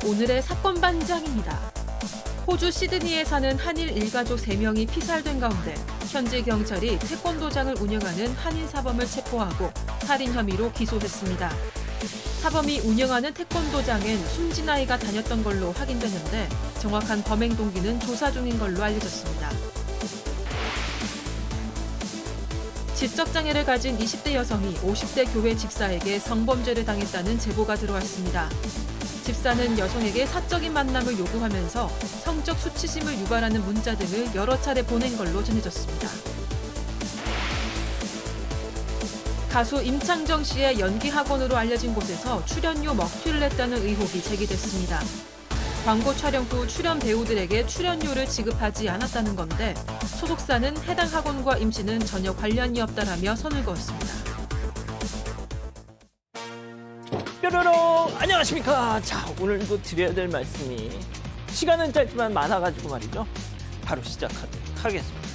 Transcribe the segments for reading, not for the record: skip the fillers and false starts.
오늘의 사건 반장입니다. 호주 시드니에 사는 한일 일가족 3명이 피살된 가운데 현지 경찰이 태권도장을 운영하는 한인 사범을 체포하고 살인 혐의로 기소했습니다. 사범이 운영하는 태권도장엔 숨진 아이가 다녔던 걸로 확인되는데 정확한 범행 동기는 조사 중인 걸로 알려졌습니다. 지적장애를 가진 20대 여성이 50대 교회 집사에게 성범죄를 당했다는 제보가 들어왔습니다. 집사는 여성에게 사적인 만남을 요구하면서 성적 수치심을 유발하는 문자 등을 여러 차례 보낸 걸로 전해졌습니다. 가수 임창정 씨의 연기 학원으로 알려진 곳에서 출연료 먹튀를 했다는 의혹이 제기됐습니다. 광고 촬영 후 출연 배우들에게 출연료를 지급하지 않았다는 건데 소속사는 해당 학원과 임 씨는 전혀 관련이 없다라며 선을 그었습니다. 뾰로롱 안녕하십니까. 자, 오늘도 드려야 될 말씀이 시간은 짧지만 많아가지고 말이죠. 바로 시작하도록 하겠습니다.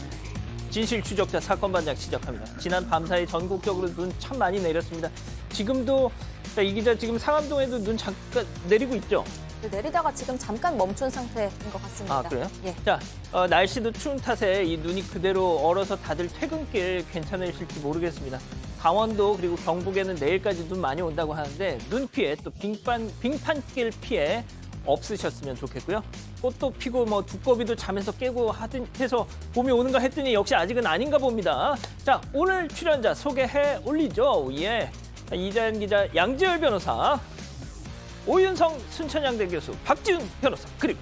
진실 추적자 사건 반장 시작합니다. 지난 밤사이 전국적으로 눈 참 많이 내렸습니다. 지금도 이 기자 지금 상암동에도 눈 잠깐 내리고 있죠? 네, 내리다가 지금 잠깐 멈춘 상태인 것 같습니다. 아, 그래요? 예. 자, 날씨도 추운 탓에 이 눈이 그대로 얼어서 다들 퇴근길 괜찮으실지 모르겠습니다. 강원도 그리고 경북에는 내일까지 눈 많이 온다고 하는데 눈 피해 또 빙판길 피해 없으셨으면 좋겠고요. 꽃도 피고 뭐 두꺼비도 잠에서 깨고 해서 봄이 오는가 했더니 역시 아직은 아닌가 봅니다. 자, 오늘 출연자 소개해 올리죠. 예, 이자연 기자, 양지열 변호사, 오윤성 순천향대 교수, 박지훈 변호사, 그리고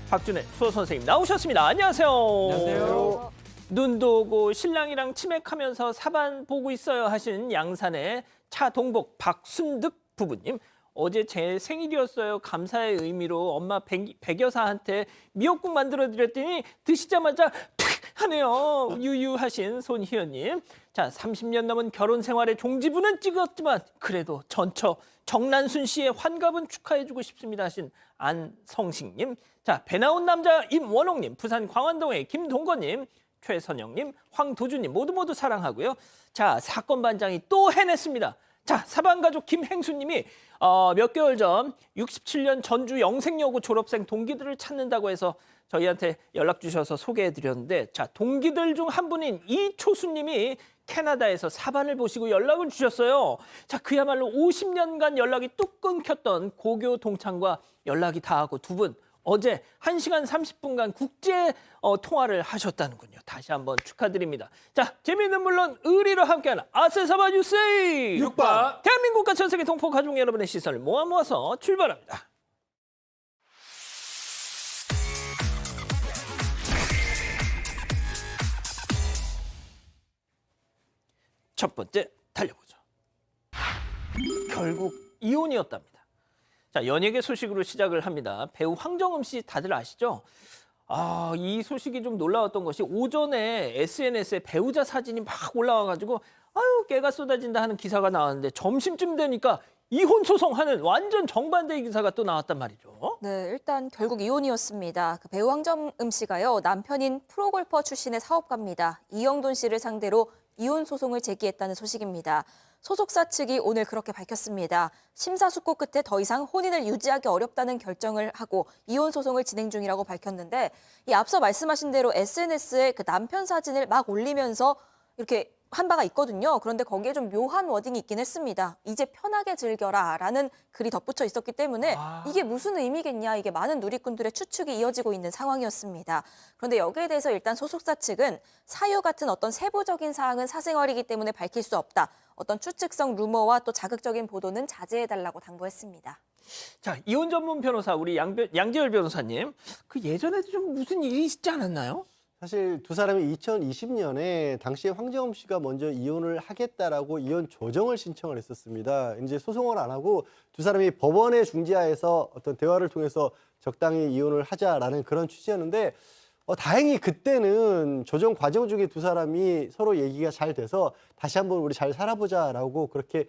박준혜 수호 선생님 나오셨습니다. 안녕하세요. 안녕하세요. 눈도 오고 신랑이랑 치맥하면서 사반 보고 있어요 하신 양산의 차동복 박순득 부부님. 어제 제 생일이었어요. 감사의 의미로 엄마 백여사한테 미역국 만들어드렸더니 드시자마자 탁 하네요. 유유하신 손희연님. 자, 30년 넘은 결혼 생활의 종지부는 찍었지만 그래도 전처 정난순 씨의 환갑은 축하해주고 싶습니다 하신 안성식님. 자, 배 나온 남자 임원옥님, 부산 광안동의 김동건님, 최선영님, 황도준님 모두 사랑하고요. 자, 사건 반장이 또 해냈습니다. 자, 사반가족 김행수님이 몇 개월 전 67년 전주 영생여고 졸업생 동기들을 찾는다고 해서 저희한테 연락 주셔서 소개해드렸는데, 자, 동기들 중 한 분인 이초수님이 캐나다에서 사반을 보시고 연락을 주셨어요. 자, 그야말로 50년간 연락이 뚝 끊겼던 고교 동창과 연락이 닿았고 두 분 어제 1시간 30분간 국제 통화를 하셨다는군요. 다시 한번 축하드립니다. 자, 재미있는 물론 의리로 함께하는 아세사바 뉴스 6번. 대한민국과 전 세계 동포 가족 여러분의 시선을 모아서 출발합니다. 첫 번째 달려보죠. 결국 이혼이었답니다. 자, 연예계 소식으로 시작을 합니다. 배우 황정음 씨 다들 아시죠? 이 소식이 좀 놀라웠던 것이 오전에 SNS에 배우자 사진이 막 올라와가지고 아유 깨가 쏟아진다 하는 기사가 나왔는데 점심쯤 되니까 이혼 소송하는 완전 정반대의 기사가 또 나왔단 말이죠. 네, 일단 결국 이혼이었습니다. 그 배우 황정음 씨가요, 남편인 프로골퍼 출신의 사업가입니다. 이영돈 씨를 상대로 이혼 소송을 제기했다는 소식입니다. 소속사 측이 오늘 그렇게 밝혔습니다. 심사숙고 끝에 더 이상 혼인을 유지하기 어렵다는 결정을 하고 이혼 소송을 진행 중이라고 밝혔는데, 이 앞서 말씀하신 대로 SNS에 그 남편 사진을 막 올리면서 이렇게 한 바가 있거든요. 그런데 거기에 좀 묘한 워딩이 있긴 했습니다. 이제 편하게 즐겨라 라는 글이 덧붙여 있었기 때문에 이게 무슨 의미겠냐, 이게 많은 누리꾼들의 추측이 이어지고 있는 상황이었습니다. 그런데 여기에 대해서 일단 소속사 측은 사유 같은 어떤 세부적인 사항은 사생활이기 때문에 밝힐 수 없다. 어떤 추측성 루머와 또 자극적인 보도는 자제해달라고 당부했습니다. 자, 이혼 전문 변호사 우리 양지열 변호사님, 그 예전에도 좀 무슨 일이 있지 않았나요? 사실 두 사람이 2020년에 당시에 황정음 씨가 먼저 이혼을 하겠다라고 이혼 조정을 신청을 했었습니다. 이제 소송을 안 하고 두 사람이 법원의 중지하에서 어떤 대화를 통해서 적당히 이혼을 하자라는 그런 취지였는데, 다행히 그때는 조정 과정 중에 두 사람이 서로 얘기가 잘 돼서 다시 한번 우리 잘 살아보자라고 그렇게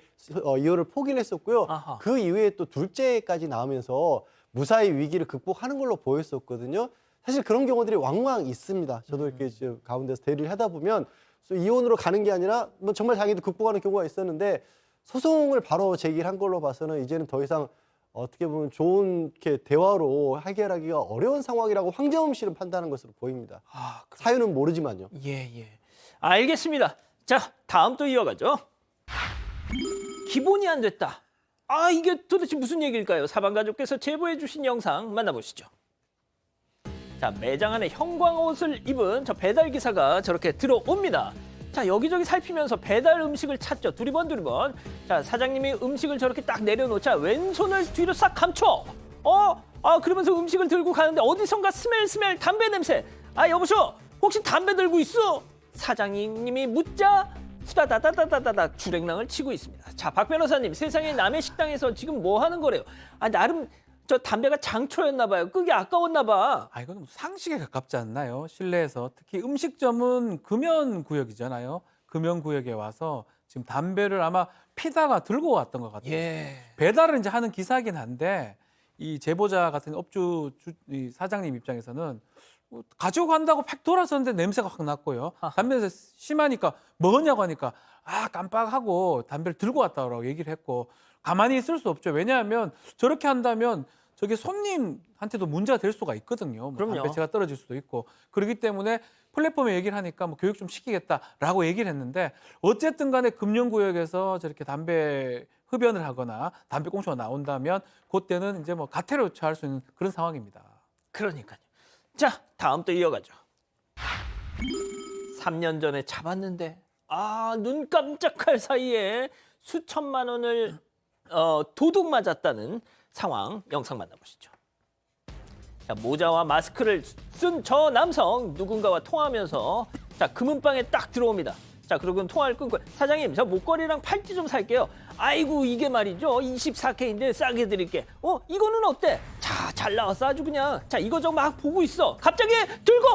이혼을 포기를 했었고요. 아하. 그 이후에 또 둘째까지 나오면서 무사히 위기를 극복하는 걸로 보였었거든요. 사실 그런 경우들이 왕왕 있습니다. 저도 이렇게 지금 가운데서 대리를 하다 보면 이혼으로 가는 게 아니라 뭐 정말 자기도 극복하는 경우가 있었는데, 소송을 바로 제기를 한 걸로 봐서는 이제는 더 이상 어떻게 보면 좋은 이렇게 대화로 해결하기가 어려운 상황이라고 황정음 씨는 판단한 것으로 보입니다. 아, 사유는 모르지만요. 예. 알겠습니다. 자, 다음 또 이어가죠. 기본이 안 됐다. 아, 이게 도대체 무슨 얘기일까요? 사방가족께서 제보해 주신 영상 만나보시죠. 자, 매장 안에 형광옷을 입은 저 배달 기사가 저렇게 들어옵니다. 자, 여기저기 살피면서 배달 음식을 찾죠. 두리번. 자, 사장님이 음식을 저렇게 딱 내려놓자 왼손을 뒤로 싹 감춰. 그러면서 음식을 들고 가는데 어디선가 스멜 담배 냄새. 아, 여보쇼, 혹시 담배 들고 있어? 사장님이 묻자 수다다다다다다 주랭랑을 치고 있습니다. 자, 박 변호사님, 세상에 남의 식당에서 지금 뭐 하는 거래요? 아, 나름 저 담배가 장초였나 봐요. 끄기 아까웠나 봐. 아, 이건 상식에 가깝지 않나요? 실내에서 특히 음식점은 금연 구역이잖아요. 금연 구역에 와서 지금 담배를 아마 피다가 들고 왔던 것 같아요. 예. 배달을 이제 하는 기사긴 한데 이 제보자 같은 이 사장님 입장에서는 가지고 간다고 팍 돌아섰는데 냄새가 확 났고요. 담배 냄새 심하니까 뭐냐고 하니까 깜빡하고 담배를 들고 왔다고 얘기를 했고 가만히 있을 수 없죠. 왜냐하면 저렇게 한다면 저게 손님한테도 문제가 될 수가 있거든요. 그럼요. 담배채가 떨어질 수도 있고 그렇기 때문에 플랫폼에 얘기를 하니까 교육 좀 시키겠다라고 얘기를 했는데 어쨌든 간에 금연구역에서 저렇게 담배 흡연을 하거나 담배 꽁초가 나온다면 그때는 이제 가태료 처할 수 있는 그런 상황입니다. 그러니까요. 자, 다음 또 이어가죠. 3년 전에 잡았는데 눈 깜짝할 사이에 수천만 원을 도둑 맞았다는 상황 영상 만나보시죠. 자, 모자와 마스크를 쓴 저 남성 누군가와 통화하면서 자, 금은방에 딱 들어옵니다. 자, 그러고 통화를 끊고 사장님, 저 목걸이랑 팔찌 좀 살게요. 아이고, 이게 말이죠. 24K인데 싸게 드릴게. 이거는 어때? 자, 잘 나왔어 아주 그냥. 자, 이거 저 막 보고 있어. 갑자기 들고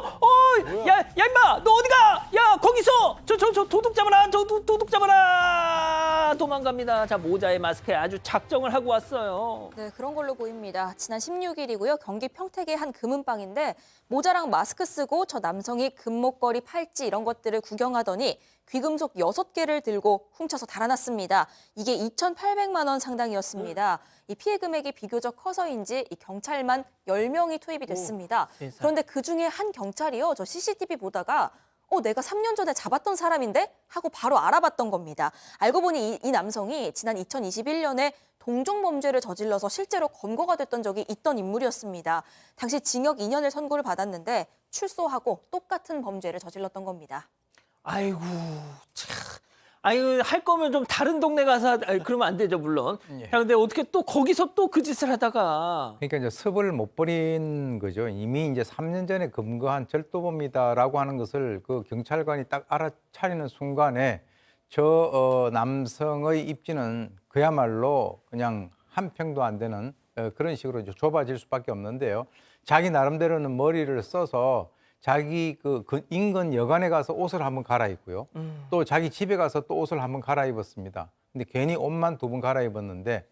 야 임마, 너 어디가? 야, 거기서 저 도둑 잡아라. 도둑 잡아라. 도망갑니다. 자, 모자에 마스크에 아주 작정을 하고 왔어요. 네, 그런 걸로 보입니다. 지난 16일이고요. 경기 평택의 한 금은방인데 모자랑 마스크 쓰고 저 남성이 금목걸이, 팔찌 이런 것들을 구경하더니 귀금속 6개를 들고 훔쳐서 달아났습니다. 이게 2,800만 원 상당이었습니다. 이 피해 금액이 비교적 커서인지 이 경찰만 10명이 투입이 됐습니다. 세상에. 그런데 그중에 한 경찰이요. 저 CCTV 보다가 내가 3년 전에 잡았던 사람인데? 하고 바로 알아봤던 겁니다. 알고 보니 이 남성이 지난 2021년에 동종범죄를 저질러서 실제로 검거가 됐던 적이 있던 인물이었습니다. 당시 징역 2년을 선고를 받았는데 출소하고 똑같은 범죄를 저질렀던 겁니다. 아이고, 참. 할 거면 좀 다른 동네 가서 그러면 안 되죠, 물론. 예. 야, 근데 어떻게 또 거기서 또 그 짓을 하다가 그러니까 이제 섭을 못 버린 거죠. 이미 이제 3년 전에 검거한 절도범이다라고 하는 것을 그 경찰관이 딱 알아차리는 순간에 저 남성의 입지는 그야말로 그냥 한 평도 안 되는 그런 식으로 이제 좁아질 수밖에 없는데요. 자기 나름대로는 머리를 써서 자기 그 인근 여관에 가서 옷을 한번 갈아입고요. 또 자기 집에 가서 또 옷을 한번 갈아입었습니다. 근데 괜히 옷만 2번 갈아입었는데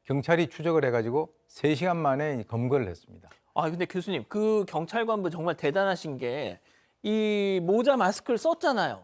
경찰이 추적을 해가지고 3시간 만에 검거를 했습니다. 근데 교수님, 그 경찰관분 정말 대단하신 게 이 모자 마스크를 썼잖아요.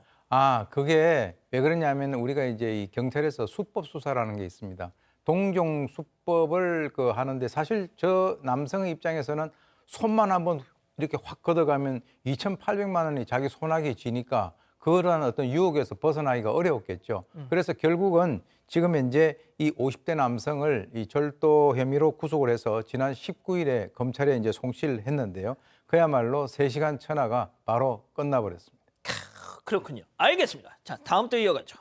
그게 왜 그러냐면 우리가 이제 이 경찰에서 수법 수사라는 게 있습니다. 동종 수법을 하는데 사실 저 남성의 입장에서는 손만 한번 이렇게 확 걷어가면 2,800만 원이 자기 손아귀에 쥐니까 그러한 어떤 유혹에서 벗어나기가 어려웠겠죠. 그래서 결국은 지금 현재 이 50대 남성을 이 절도 혐의로 구속을 해서 지난 19일에 검찰에 이제 송치를 했는데요. 그야말로 3시간 천하가 바로 끝나버렸습니다. 그렇군요. 알겠습니다. 자, 다음 또 이어가죠.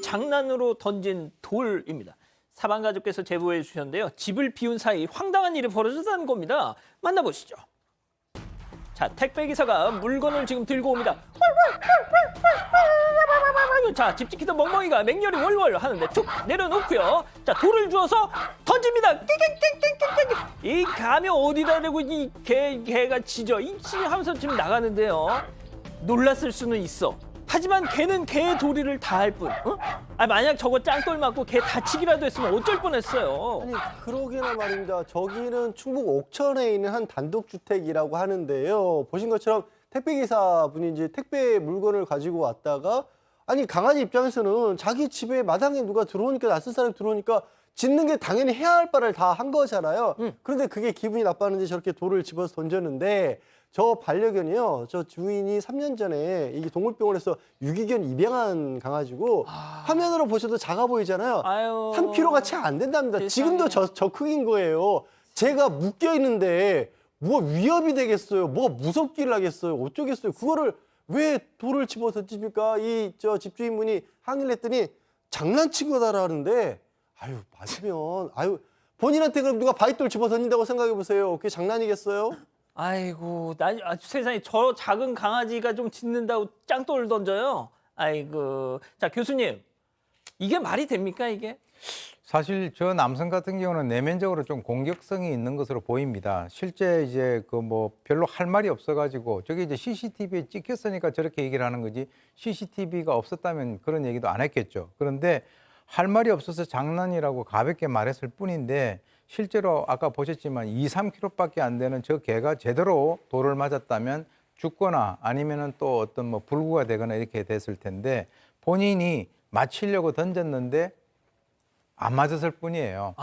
장난으로 던진 돌입니다. 사방가족께서 제보해 주셨는데요. 집을 비운 사이 황당한 일이 벌어졌다는 겁니다. 만나보시죠. 자, 택배기사가 물건을 지금 들고 옵니다. 자, 집 지키던 멍멍이가 맹렬히 월월 하는데 툭 내려놓고요. 자, 돌을 주워서 던집니다. 이 감이 어디다 대고 이 개가 짖어 입시 하면서 지금 나가는데요. 놀랐을 수는 있어. 하지만 걔는 개의 도리를 다할 뿐. 만약 저거 짱돌 맞고 개 다치기라도 했으면 어쩔 뻔했어요. 아니 그러기나 말입니다. 저기는 충북 옥천에 있는 한 단독주택이라고 하는데요. 보신 것처럼 택배기사분이 이제 택배 물건을 가지고 왔다가 강아지 입장에서는 자기 집에 마당에 누가 들어오니까 낯선 사람이 들어오니까 짓는 게 당연히 해야 할 바를 다 한 거잖아요. 그런데 그게 기분이 나빴는지 저렇게 돌을 집어서 던졌는데 저 반려견이요. 저 주인이 3년 전에 이 동물병원에서 유기견 입양한 강아지고 화면으로 보셔도 작아 보이잖아요. 아유. 3kg가 채 안 된답니다. 세상에. 지금도 저 크기인 거예요. 제가 묶여 있는데 뭐 위협이 되겠어요? 뭐가 무섭기를 하겠어요? 어쩌겠어요? 그거를 왜 돌을 집어 던집니까? 이 저 집주인분이 항의를 했더니 장난친 거다라는데 아유 맞으면 아유 본인한테 그럼 누가 바위돌 집어 던진다고 생각해 보세요. 그게 장난이겠어요? 아이고, 세상에 저 작은 강아지가 좀 짖는다고 짱돌 던져요. 아이고. 자, 교수님. 이게 말이 됩니까, 이게? 사실 저 남성 같은 경우는 내면적으로 좀 공격성이 있는 것으로 보입니다. 실제 이제 그 뭐 별로 할 말이 없어가지고 저게 이제 CCTV에 찍혔으니까 저렇게 얘기를 하는 거지 CCTV가 없었다면 그런 얘기도 안 했겠죠. 그런데 할 말이 없어서 장난이라고 가볍게 말했을 뿐인데 실제로 아까 보셨지만 2, 3kg밖에 안 되는 저 개가 제대로 돌을 맞았다면 죽거나 아니면은 또 어떤 뭐 불구가 되거나 이렇게 됐을 텐데 본인이 맞히려고 던졌는데 안 맞았을 뿐이에요.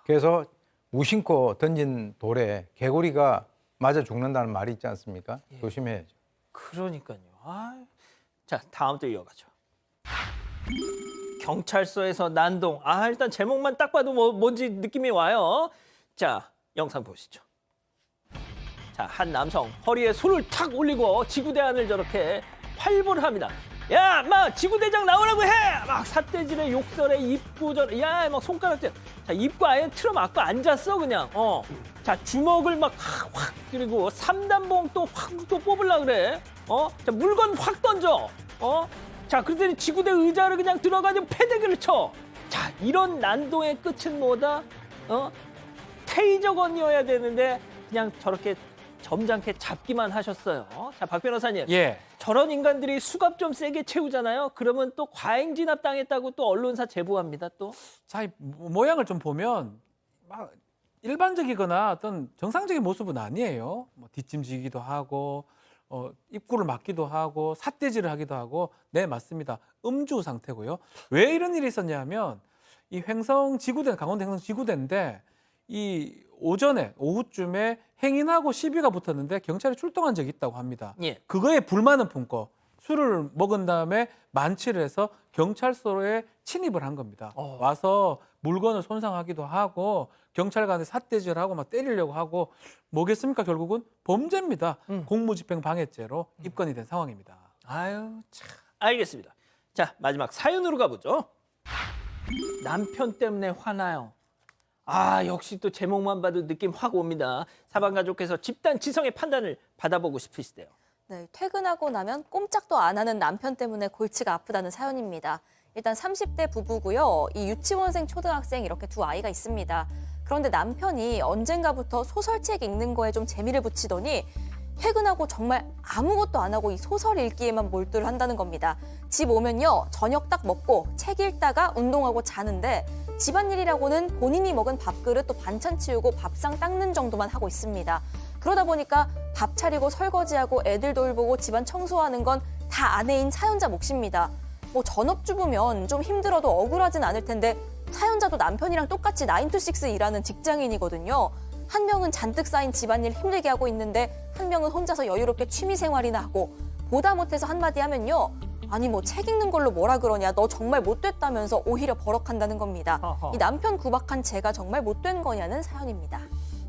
그래서 무심코 던진 돌에 개구리가 맞아 죽는다는 말이 있지 않습니까? 조심해야죠. 그러니까요. 자, 다음 또 이어가죠. 경찰서에서 난동. 일단 제목만 딱 봐도 뭔지 느낌이 와요. 자, 영상 보시죠. 자, 한 남성 허리에 손을 탁 올리고 지구대안을 저렇게 활보를 합니다. 야, 막 지구대장 나오라고 해! 막 삿대질에 욕설에 입구 야, 막 손가락질. 자, 입구 아예 틀어막고 앉았어 그냥. 자, 주먹을 막 확 그리고 3단봉 또 확 또 뽑으려 그래. 자, 물건 확 던져. 자, 그러더니 지구대 의자를 그냥 들어가지고 패대기를 쳐. 자, 이런 난동의 끝은 뭐다? 테이저건이어야 되는데 그냥 저렇게 점잖게 잡기만 하셨어요. 자, 박 변호사님. 예. 저런 인간들이 수갑 좀 세게 채우잖아요. 그러면 또 과잉 진압 당했다고 또 언론사 제보합니다. 또. 자, 이 모양을 좀 보면 막 일반적이거나 어떤 정상적인 모습은 아니에요. 뭐 뒷짐지기도 하고 입구를 막기도 하고 삿대질을 하기도 하고 네 맞습니다. 음주 상태고요. 왜 이런 일이 있었냐면 이 횡성 지구대 강원도 횡성 지구대인데 이 오후쯤에 행인하고 시비가 붙었는데 경찰이 출동한 적이 있다고 합니다. 예. 그거에 불만을 품고 술을 먹은 다음에 만취를 해서 경찰서에 침입을 한 겁니다. 와서 물건을 손상하기도 하고 경찰관에 삿대질하고 막 때리려고 하고 뭐겠습니까? 결국은 범죄입니다. 공무집행 방해죄로 입건이 된 상황입니다. 아유, 참. 알겠습니다. 자, 마지막 사연으로 가보죠. 남편 때문에 화나요. 역시 또 제목만 봐도 느낌 확 옵니다. 사방가족께서 집단 지성의 판단을 받아보고 싶으시대요. 네, 퇴근하고 나면 꼼짝도 안 하는 남편 때문에 골치가 아프다는 사연입니다. 일단 30대 부부고요. 이 유치원생, 초등학생 이렇게 두 아이가 있습니다. 그런데 남편이 언젠가부터 소설책 읽는 거에 좀 재미를 붙이더니 퇴근하고 정말 아무것도 안 하고 이 소설 읽기에만 몰두를 한다는 겁니다. 집 오면요, 저녁 딱 먹고 책 읽다가 운동하고 자는데 집안일이라고는 본인이 먹은 밥그릇 또 반찬 치우고 밥상 닦는 정도만 하고 있습니다. 그러다 보니까 밥 차리고 설거지하고 애들 돌보고 집안 청소하는 건 다 아내인 사연자 몫입니다. 뭐 전업주부면 좀 힘들어도 억울하진 않을 텐데 사연자도 남편이랑 똑같이 9to6 일하는 직장인이거든요. 한 명은 잔뜩 쌓인 집안일 힘들게 하고 있는데 한 명은 혼자서 여유롭게 취미생활이나 하고 보다 못해서 한마디 하면요. 아니 뭐 책 읽는 걸로 뭐라 그러냐, 너 정말 못됐다면서 오히려 버럭한다는 겁니다. 이 남편 구박한 제가 정말 못된 거냐는 사연입니다.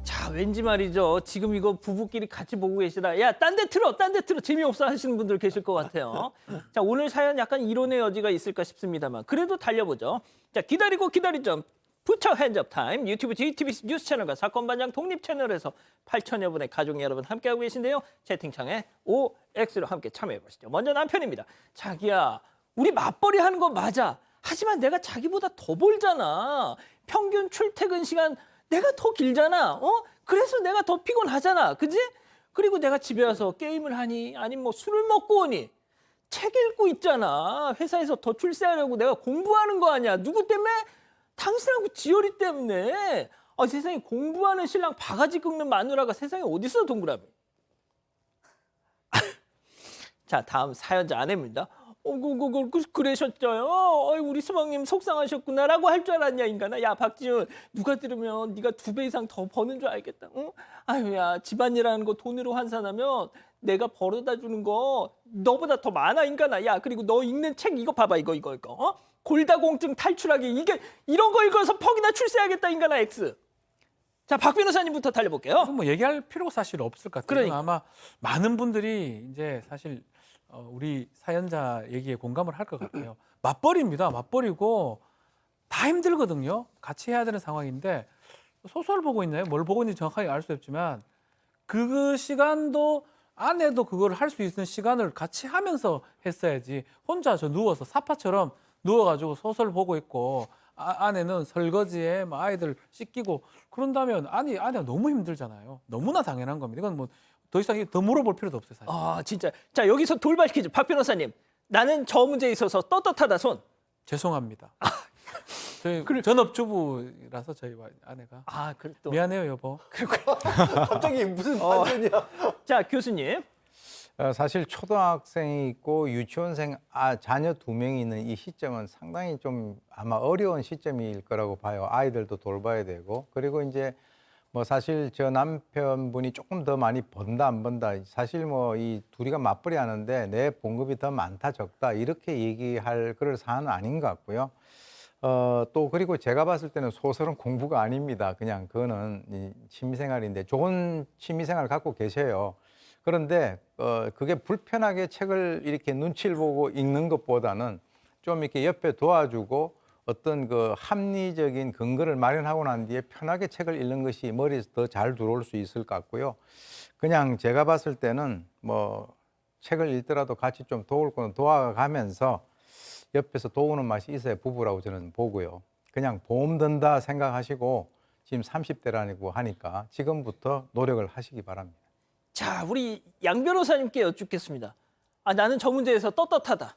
자, 왠지 말이죠. 지금 이거 부부끼리 같이 보고 계시다. 야, 딴 데 틀어, 딴 데 틀어. 재미없어 하시는 분들 계실 것 같아요. 자, 오늘 사연 약간 이론의 여지가 있을까 싶습니다만 그래도 달려보죠. 자, 기다리고 기다리죠. 부처 핸즈업 타임 유튜브 JTBC 뉴스 채널과 사건 반장 독립 채널에서 8천여 분의 가족 여러분 함께하고 계신데요. 채팅창에 OX로 함께 참여해 보시죠. 먼저 남편입니다. 자기야, 우리 맞벌이 하는 거 맞아. 하지만 내가 자기보다 더 벌잖아. 평균 출퇴근 시간 내가 더 길잖아. 그래서 내가 더 피곤하잖아. 그지? 그리고 내가 집에 와서 게임을 하니 아니면 뭐 술을 먹고 오니 책 읽고 있잖아. 회사에서 더 출세하려고 내가 공부하는 거 아니야. 누구 때문에? 당신하고 지열이 때문에. 세상에 공부하는 신랑 바가지 긁는 마누라가 세상에 어딨어, 동그라미. 자, 다음 사연자 아내입니다. 그러셨죠요. 우리 수박님 속상하셨구나라고 할 줄 알았냐 인간아. 야 박지훈, 누가 들으면 네가 2배 이상 더 버는 줄 알겠다. 응? 아유야, 집안일하는 거 돈으로 환산하면 내가 벌어다 주는 거 너보다 더 많아 인간아. 야, 그리고 너 읽는 책 이거 봐봐, 이거. 골다공증 탈출하기, 이게 이런 거 읽어서 퍽이나 출세하겠다 인간아 X. 자, 박 변호사님부터 달려볼게요. 뭐 얘기할 필요가 사실 없을 것 같아요. 그러니까. 아마 많은 분들이 이제 사실 우리 사연자 얘기에 공감을 할 것 같아요. 맞벌이입니다. 맞벌이고 다 힘들거든요. 같이 해야 되는 상황인데 소설 보고 있나요? 뭘 보고 있는지 정확하게 알 수 없지만 그 시간도 아내도 그걸 할 수 있는 시간을 같이 하면서 했어야지. 혼자 저 누워서 사파처럼 누워가지고 소설 보고 있고 아내는 설거지에 뭐 아이들 씻기고 그런다면 아내가 너무 힘들잖아요. 너무나 당연한 겁니다. 이건 뭐 더 이상 더 물어볼 필요도 없어요, 사실. 아, 진짜. 자, 여기서 돌발 퀴즈. 박 변호사님, 나는 저 문제에 있어서 떳떳하다 손. 죄송합니다. 저희 전업주부라서 저희 아내가 그래 또. 미안해요, 여보. 갑자기 무슨 반전이야. 자, 교수님. 사실 초등학생이 있고 유치원생 자녀 2명이 있는 이 시점은 상당히 좀 아마 어려운 시점일 거라고 봐요. 아이들도 돌봐야 되고. 그리고 이제 뭐 사실 저 남편분이 조금 더 많이 번다 안 번다, 사실 뭐 이 둘이가 맞벌이 하는데 내 봉급이 더 많다 적다 이렇게 얘기할 그럴 사안은 아닌 것 같고요. 또 그리고 제가 봤을 때는 소설은 공부가 아닙니다. 그냥 그거는 이 취미생활인데 좋은 취미생활 갖고 계셔요. 그런데 그게 불편하게 책을 이렇게 눈치를 보고 읽는 것보다는 좀 이렇게 옆에 도와주고 어떤 그 합리적인 근거를 마련하고 난 뒤에 편하게 책을 읽는 것이 머리에 더 잘 들어올 수 있을 것 같고요. 그냥 제가 봤을 때는 뭐 책을 읽더라도 같이 좀 도울 거는 도와가면서 옆에서 도우는 맛이 있어야 부부라고 저는 보고요. 그냥 보험 든다 생각하시고 지금 30대라고 하니까 지금부터 노력을 하시기 바랍니다. 자, 우리 양 변호사님께 여쭙겠습니다. 나는 저 문제에서 떳떳하다.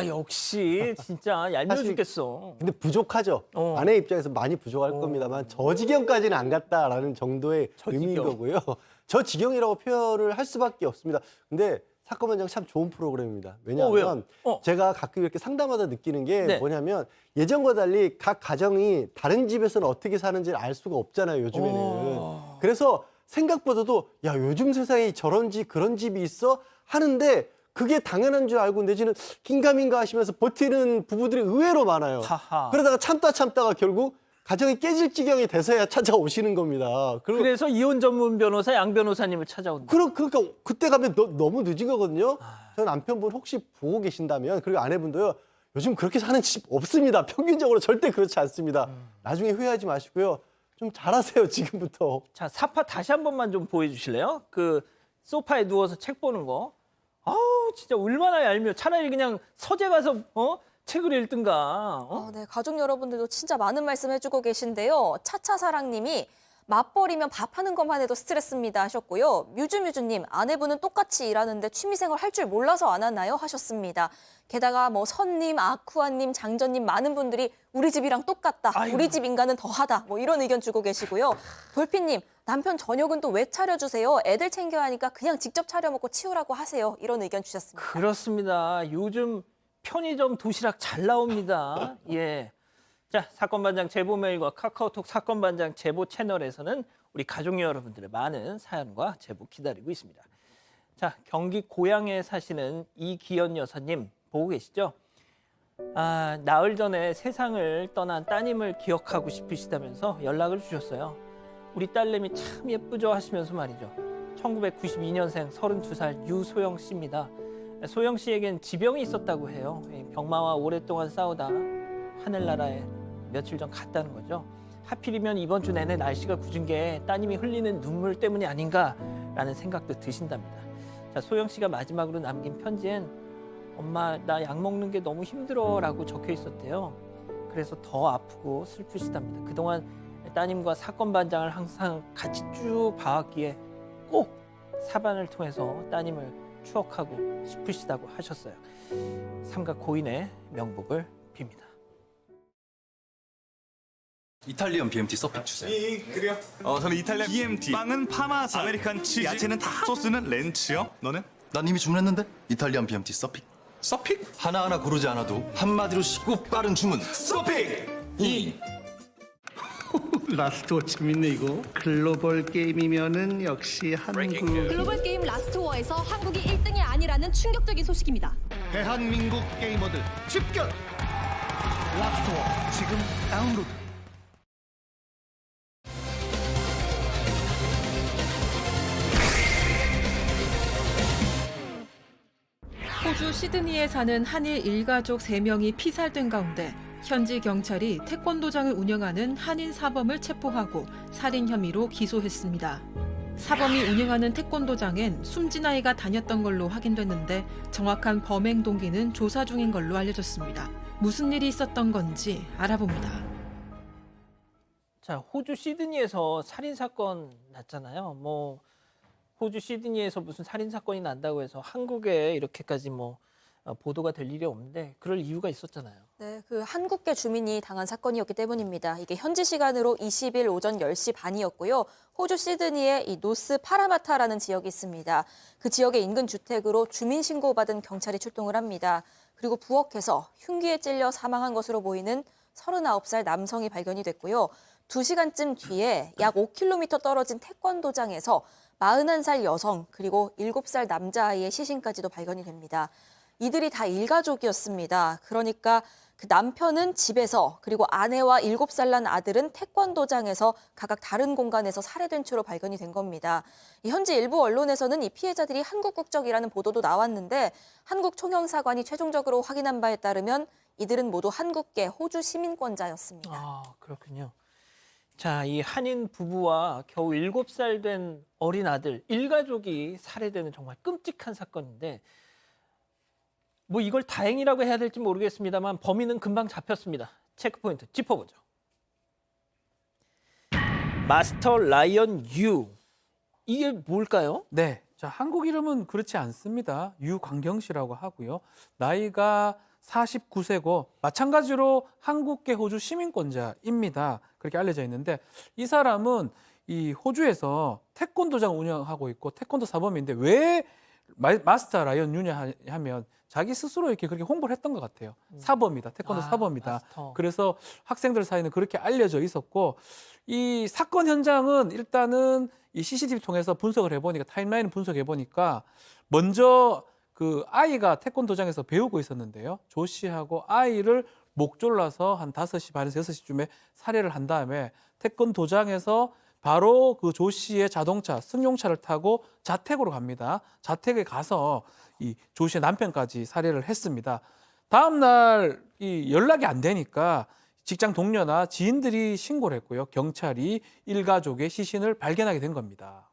역시 진짜 얄미워 사실- 죽겠어. 근데 부족하죠. 아내 입장에서 많이 부족할 겁니다만 저 지경까지는 안 갔다라는 정도의 저 의미인 지경. 거고요. 저 지경이라고 표현을 할 수밖에 없습니다. 근데 사건 현장 참 좋은 프로그램입니다. 왜냐하면 왜요? 제가 가끔 이렇게 상담하다 느끼는 게 네. 뭐냐면 예전과 달리 각 가정이 다른 집에서는 어떻게 사는지를 알 수가 없잖아요, 요즘에는. 그래서 생각보다도 야, 요즘 세상에 저런 집 그런 집이 있어 하는데 그게 당연한 줄 알고 내지는 긴가민가 하시면서 버티는 부부들이 의외로 많아요. 하하. 그러다가 참다가 결국 가정이 깨질 지경이 돼서야 찾아오시는 겁니다. 그리고 그래서 이혼 전문 변호사 양 변호사님을 찾아온다. 그러니까 그때 가면 너무 늦은 거거든요. 저 남편분 혹시 보고 계신다면, 그리고 아내분도요. 요즘 그렇게 사는 집 없습니다. 평균적으로 절대 그렇지 않습니다. 나중에 후회하지 마시고요. 좀 잘하세요, 지금부터. 자, 사파 다시 한 번만 좀 보여주실래요? 그 소파에 누워서 책 보는 거. 진짜 얼마나 얄미워. 차라리 그냥 서재 가서 책을 읽든가. 네, 가족 여러분들도 진짜 많은 말씀 해주고 계신데요. 차차사랑님이 맞벌이면 밥하는 것만 해도 스트레스입니다 하셨고요. 뮤주님, 아내분은 똑같이 일하는데 취미생활 할 줄 몰라서 안 하나요? 하셨습니다. 게다가 뭐 선님, 아쿠아님, 장전님 많은 분들이 우리 집이랑 똑같다. 아이고. 우리 집 인간은 더하다. 뭐 이런 의견 주고 계시고요. 돌핀님, 남편 저녁은 또 왜 차려주세요? 애들 챙겨야 하니까 그냥 직접 차려 먹고 치우라고 하세요. 이런 의견 주셨습니다. 그렇습니다. 요즘 편의점 도시락 잘 나옵니다. 예. 자, 사건반장 제보 메일과 카카오톡 사건반장 제보 채널에서는 우리 가족 여러분들의 많은 사연과 제보 기다리고 있습니다. 자, 경기 고양에 사시는 이기연 여사님 보고 계시죠? 나흘 전에 세상을 떠난 따님을 기억하고 싶으시다면서 연락을 주셨어요. 우리 딸내미 참 예쁘죠 하시면서 말이죠. 1992년생 32살 유소영 씨입니다. 소영 씨에겐 지병이 있었다고 해요. 병마와 오랫동안 싸우다 하늘나라에 며칠 전 갔다는 거죠. 하필이면 이번 주 내내 날씨가 궂은 게 따님이 흘리는 눈물 때문이 아닌가라는 생각도 드신답니다. 자, 소영 씨가 마지막으로 남긴 편지엔 엄마 나 약 먹는 게 너무 힘들어라고 적혀 있었대요. 그래서 더 아프고 슬프시답니다. 그동안 따님과 사건반장을 항상 같이 쭉 봐왔기에 꼭 사반을 통해서 따님을 추억하고 싶으시다고 하셨어요. 삼가 고인의 명복을 빕니다. 이탈리안 BMT 서픽 주세요. 그래요? 저는 이탈리안 BMT. 빵은 파마산, 아메리칸 치즈, 야채는 다 소스는 렌치요. 너는? 난 이미 주문했는데. 이탈리안 BMT 서픽. 서픽? 하나하나 고르지 않아도 한마디로 쉽고 빠른 주문. 서픽! 라스트 재밌네 이거. 글로벌 게임이면은 역시 한국. 글로벌 게임 라스트워에서 한국이 1등이 아니라는 충격적인 소식입니다. 대한민국 게이머들 집결. 라스트워 지금 다운로드. 호주 시드니에 사는 한일 일가족 3명이 피살된 가운데 현지 경찰이 태권도장을 운영하는 한인 사범을 체포하고 살인 혐의로 기소했습니다. 사범이 운영하는 태권도장엔 숨진 아이가 다녔던 걸로 확인됐는데 정확한 범행 동기는 조사 중인 걸로 알려졌습니다. 무슨 일이 있었던 건지 알아봅니다. 자, 호주 시드니에서 살인 사건 났잖아요. 뭐 호주 시드니에서 무슨 살인 사건이 난다고 해서 한국에 이렇게까지 뭐 보도가 될 일이 없는데 그럴 이유가 있었잖아요. 네, 그 한국계 주민이 당한 사건이었기 때문입니다. 이게 현지 시간으로 20일 오전 10시 반이었고요. 호주 시드니에 이 노스 파라마타라는 지역이 있습니다. 그 지역의 인근 주택으로 주민 신고받은 경찰이 출동을 합니다. 그리고 부엌에서 흉기에 찔려 사망한 것으로 보이는 39살 남성이 발견이 됐고요. 2시간쯤 뒤에 약 5km 떨어진 태권도장에서 41살 여성 그리고 7살 남자아이의 시신까지도 발견이 됩니다. 이들이 다 일가족이었습니다. 그러니까 그 남편은 집에서 그리고 아내와 7살 난 아들은 태권도장에서 각각 다른 공간에서 살해된 채로 발견이 된 겁니다. 현지 일부 언론에서는 이 피해자들이 한국 국적이라는 보도도 나왔는데 한국 총영사관이 최종적으로 확인한 바에 따르면 이들은 모두 한국계 호주 시민권자였습니다. 아, 그렇군요. 자, 이 한인 부부와 겨우 7살 된 어린 아들, 일가족이 살해되는 정말 끔찍한 사건인데 뭐 이걸 다행이라고 해야 될지 모르겠습니다만 범인은 금방 잡혔습니다. 체크포인트 짚어보죠. 마스터 라이언 유. 이게 뭘까요? 네, 자 한국 이름은 그렇지 않습니다. 유광경 씨라고 하고요. 나이가 49세고 마찬가지로 한국계 호주 시민권자입니다. 그렇게 알려져 있는데 이 사람은 이 호주에서 태권도장을 운영하고 있고 태권도 사범인데 왜 마스터 라이언 유냐 하면 자기 스스로 이렇게 그렇게 홍보를 했던 것 같아요. 사범이다. 태권도 사범이다. 마스터. 그래서 학생들 사이는 그렇게 알려져 있었고 이 사건 현장은 일단은 이 CCTV 통해서 분석을 해보니까 타임라인을 분석해보니까 먼저 그 아이가 태권도장에서 배우고 있었는데요. 조 씨하고 아이를 목 졸라서 한 5시 반에서 6시쯤에 살해를 한 다음에 태권도장에서 바로 그 조 씨의 자동차, 승용차를 타고 자택으로 갑니다. 자택에 가서 이 조 씨의 남편까지 살해를 했습니다. 다음 날 이 연락이 안 되니까 직장 동료나 지인들이 신고를 했고요. 경찰이 일가족의 시신을 발견하게 된 겁니다.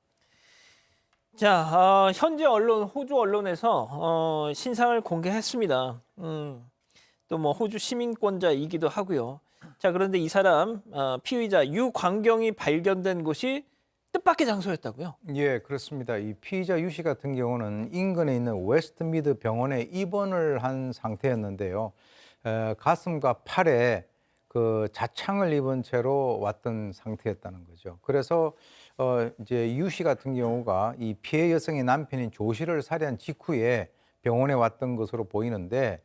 자, 현재 언론, 호주 언론에서 신상을 공개했습니다. 또 뭐 호주 시민권자이기도 하고요. 자, 그런데 이 사람 피의자 유광경이 발견된 곳이 뜻밖의 장소였다고요? 예, 그렇습니다. 이 피의자 유 씨 같은 경우는 인근에 있는 웨스트미드 병원에 입원을 한 상태였는데요. 가슴과 팔에 그 자창을 입은 채로 왔던 상태였다는 거죠. 그래서 이제 유 씨 같은 경우가 이 피해 여성의 남편인 조 씨를 살해한 직후에 병원에 왔던 것으로 보이는데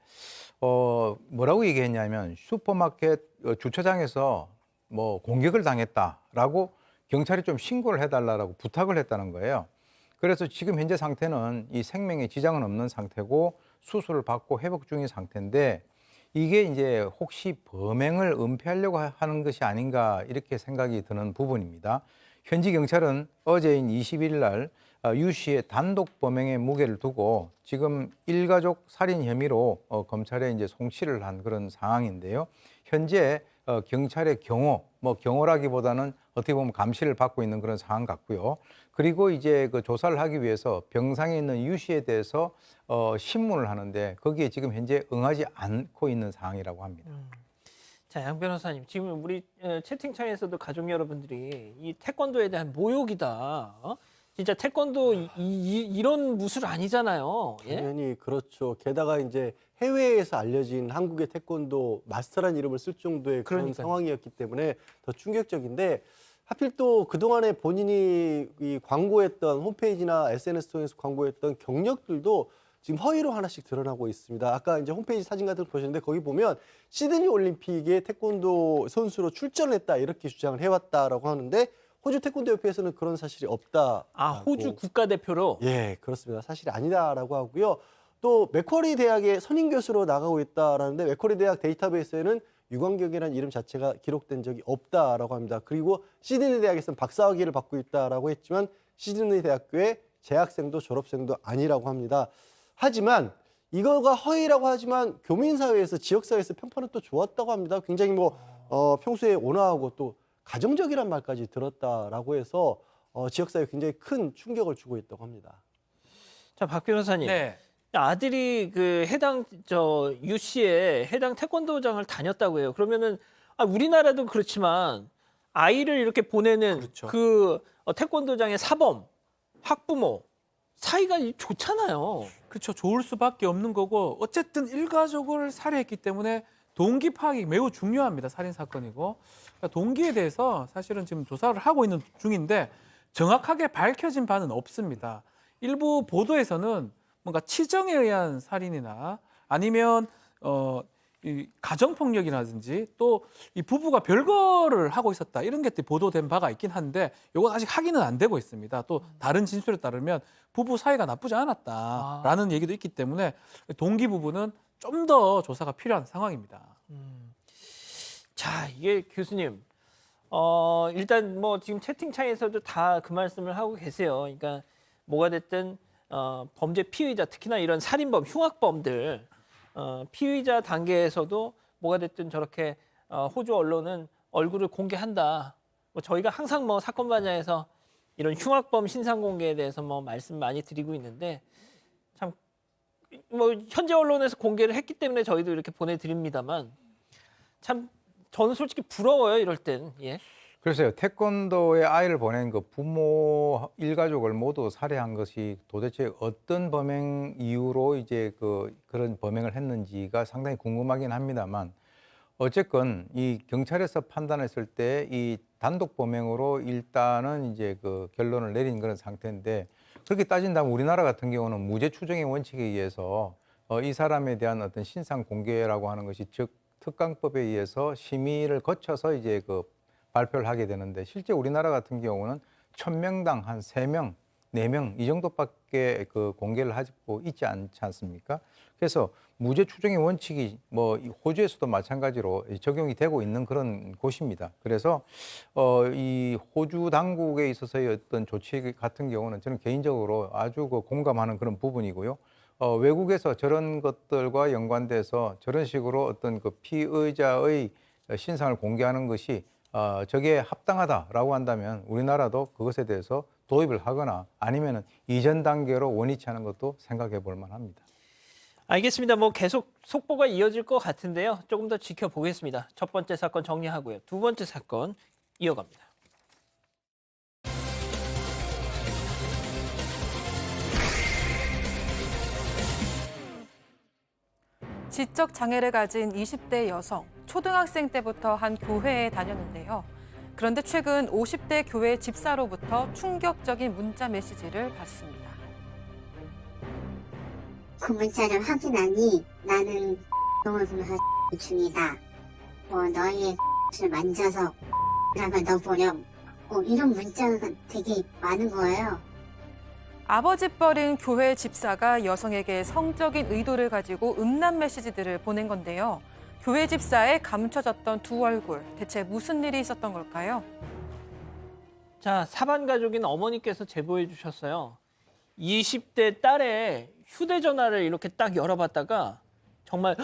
뭐라고 얘기했냐면 슈퍼마켓 주차장에서 뭐 공격을 당했다라고 경찰이 좀 신고를 해달라고 부탁을 했다는 거예요. 그래서 지금 현재 상태는 이 생명에 지장은 없는 상태고 수술을 받고 회복 중인 상태인데 이게 이제 혹시 범행을 은폐하려고 하는 것이 아닌가 이렇게 생각이 드는 부분입니다. 현지 경찰은 어제인 21일 날 유 씨의 단독 범행에 무게를 두고 지금 일가족 살인 혐의로 검찰에 이제 송치를 한 그런 상황인데요. 현재 경찰의 경호라기보다는 어떻게 보면 감시를 받고 있는 그런 상황 같고요. 그리고 이제 그 조사를 하기 위해서 병상에 있는 유 씨에 대해서 신문을 하는데 거기에 지금 현재 응하지 않고 있는 상황이라고 합니다. 자, 양 변호사님, 지금 우리 채팅창에서도 가족 여러분들이 이 태권도에 대한 모욕이다. 진짜 태권도 이런 무술 아니잖아요. 예? 당연히 그렇죠. 게다가 이제 해외에서 알려진 한국의 태권도 마스터란 이름을 쓸 정도의 그런 그러니까요. 상황이었기 때문에 더 충격적인데 하필 또 그동안에 본인이 이 광고했던 홈페이지나 SNS 통해서 광고했던 경력들도 지금 허위로 하나씩 드러나고 있습니다. 아까 이제 홈페이지 사진 같은 거 보셨는데 거기 보면 시드니 올림픽에 태권도 선수로 출전했다 이렇게 주장을 해왔다라고 하는데 호주 태권도 협회에서는 그런 사실이 없다. 아, 호주 국가대표로? 예, 그렇습니다. 사실이 아니다라고 하고요. 또 맥쿼리 대학의 선임 교수로 나가고 있다라는데 맥쿼리 대학 데이터베이스에는 유광경이라는 이름 자체가 기록된 적이 없다라고 합니다. 그리고 시드니 대학에서는 박사학위를 받고 있다라고 했지만 시드니 대학교의 재학생도 졸업생도 아니라고 합니다. 하지만 이거가 허위라고 하지만 교민사회에서 지역사회에서 평판은 또 좋았다고 합니다. 굉장히 평소에 온화하고 또 가정적이란 말까지 들었다라고 해서 지역사회에 굉장히 큰 충격을 주고 있다고 합니다. 자, 박 변호사님. 네. 아들이 그 해당 UC에 해당 태권도장을 다녔다고 해요. 그러면은 우리나라도 그렇지만 아이를 이렇게 보내는 그렇죠. 그 태권도장의 사범, 학부모 사이가 좋잖아요. 그렇죠. 좋을 수밖에 없는 거고 어쨌든 일가족을 살해했기 때문에 동기 파악이 매우 중요합니다. 살인 사건이고 그러니까 동기에 대해서 사실은 지금 조사를 하고 있는 중인데 정확하게 밝혀진 바는 없습니다. 일부 보도에서는 뭔가 치정에 의한 살인이나 아니면 이 가정폭력이라든지 또 이 부부가 별거를 하고 있었다 이런 게 보도된 바가 있긴 한데 이건 아직 확인은 안 되고 있습니다. 또 다른 진술에 따르면 부부 사이가 나쁘지 않았다라는 얘기도 있기 때문에 동기 부분은 좀 더 조사가 필요한 상황입니다. 자, 이게 교수님 일단 지금 채팅창에서도 다 그 말씀을 하고 계세요. 그러니까 뭐가 됐든 범죄 피의자 특히나 이런 살인범, 흉악범들 피의자 단계에서도 뭐가 됐든 저렇게 호주 언론은 얼굴을 공개한다. 저희가 항상 사건 반장에서 이런 흉악범 신상 공개에 대해서 말씀 많이 드리고 있는데 참 현재 언론에서 공개를 했기 때문에 저희도 이렇게 보내드립니다만 참 저는 솔직히 부러워요 이럴 땐. 예. 글쎄요, 태권도에 아이를 보낸 그 부모 일가족을 모두 살해한 것이 도대체 어떤 범행 이유로 이제 그런 범행을 했는지가 상당히 궁금하긴 합니다만 어쨌건 이 경찰에서 판단했을 때 이 단독 범행으로 일단은 이제 그 결론을 내린 그런 상태인데 그렇게 따진다면 우리나라 같은 경우는 무죄 추정의 원칙에 의해서 이 사람에 대한 어떤 신상 공개라고 하는 것이 즉 특강법에 의해서 심의를 거쳐서 이제 발표를 하게 되는데 실제 우리나라 같은 경우는 1000명당 한 3명, 4명 이 정도밖에 공개를 하고 있지 않지 않습니까? 그래서 무죄 추정의 원칙이 호주에서도 마찬가지로 적용이 되고 있는 그런 곳입니다. 그래서 이 호주 당국에 있어서의 어떤 조치 같은 경우는 저는 개인적으로 아주 공감하는 그런 부분이고요. 외국에서 저런 것들과 연관돼서 저런 식으로 어떤 피의자의 신상을 공개하는 것이 저게 합당하다라고 한다면 우리나라도 그것에 대해서 도입을 하거나 아니면은 이전 단계로 원위치 하는 것도 생각해 볼 만합니다. 알겠습니다. 계속 속보가 이어질 것 같은데요. 조금 더 지켜보겠습니다. 첫 번째 사건 정리하고요. 두 번째 사건 이어갑니다. 지적 장애를 가진 20대 여성, 초등학생 때부터 한 교회에 다녔는데요. 그런데 최근 50대 교회 집사로부터 충격적인 문자 메시지를 받습니다. 그 문자를 확인하니 나는 동을 보면서 중이다. 너의 를 만져서 그러면 너 보렴. 이런 문자가 되게 많은 거예요. 아버지 뻘인 교회 집사가 여성에게 성적인 의도를 가지고 음란 메시지들을 보낸 건데요. 교회 집사의 감춰졌던 두 얼굴, 대체 무슨 일이 있었던 걸까요? 자, 사반 가족인 어머니께서 제보해 주셨어요. 20대 딸의 휴대전화를 이렇게 딱 열어봤다가 정말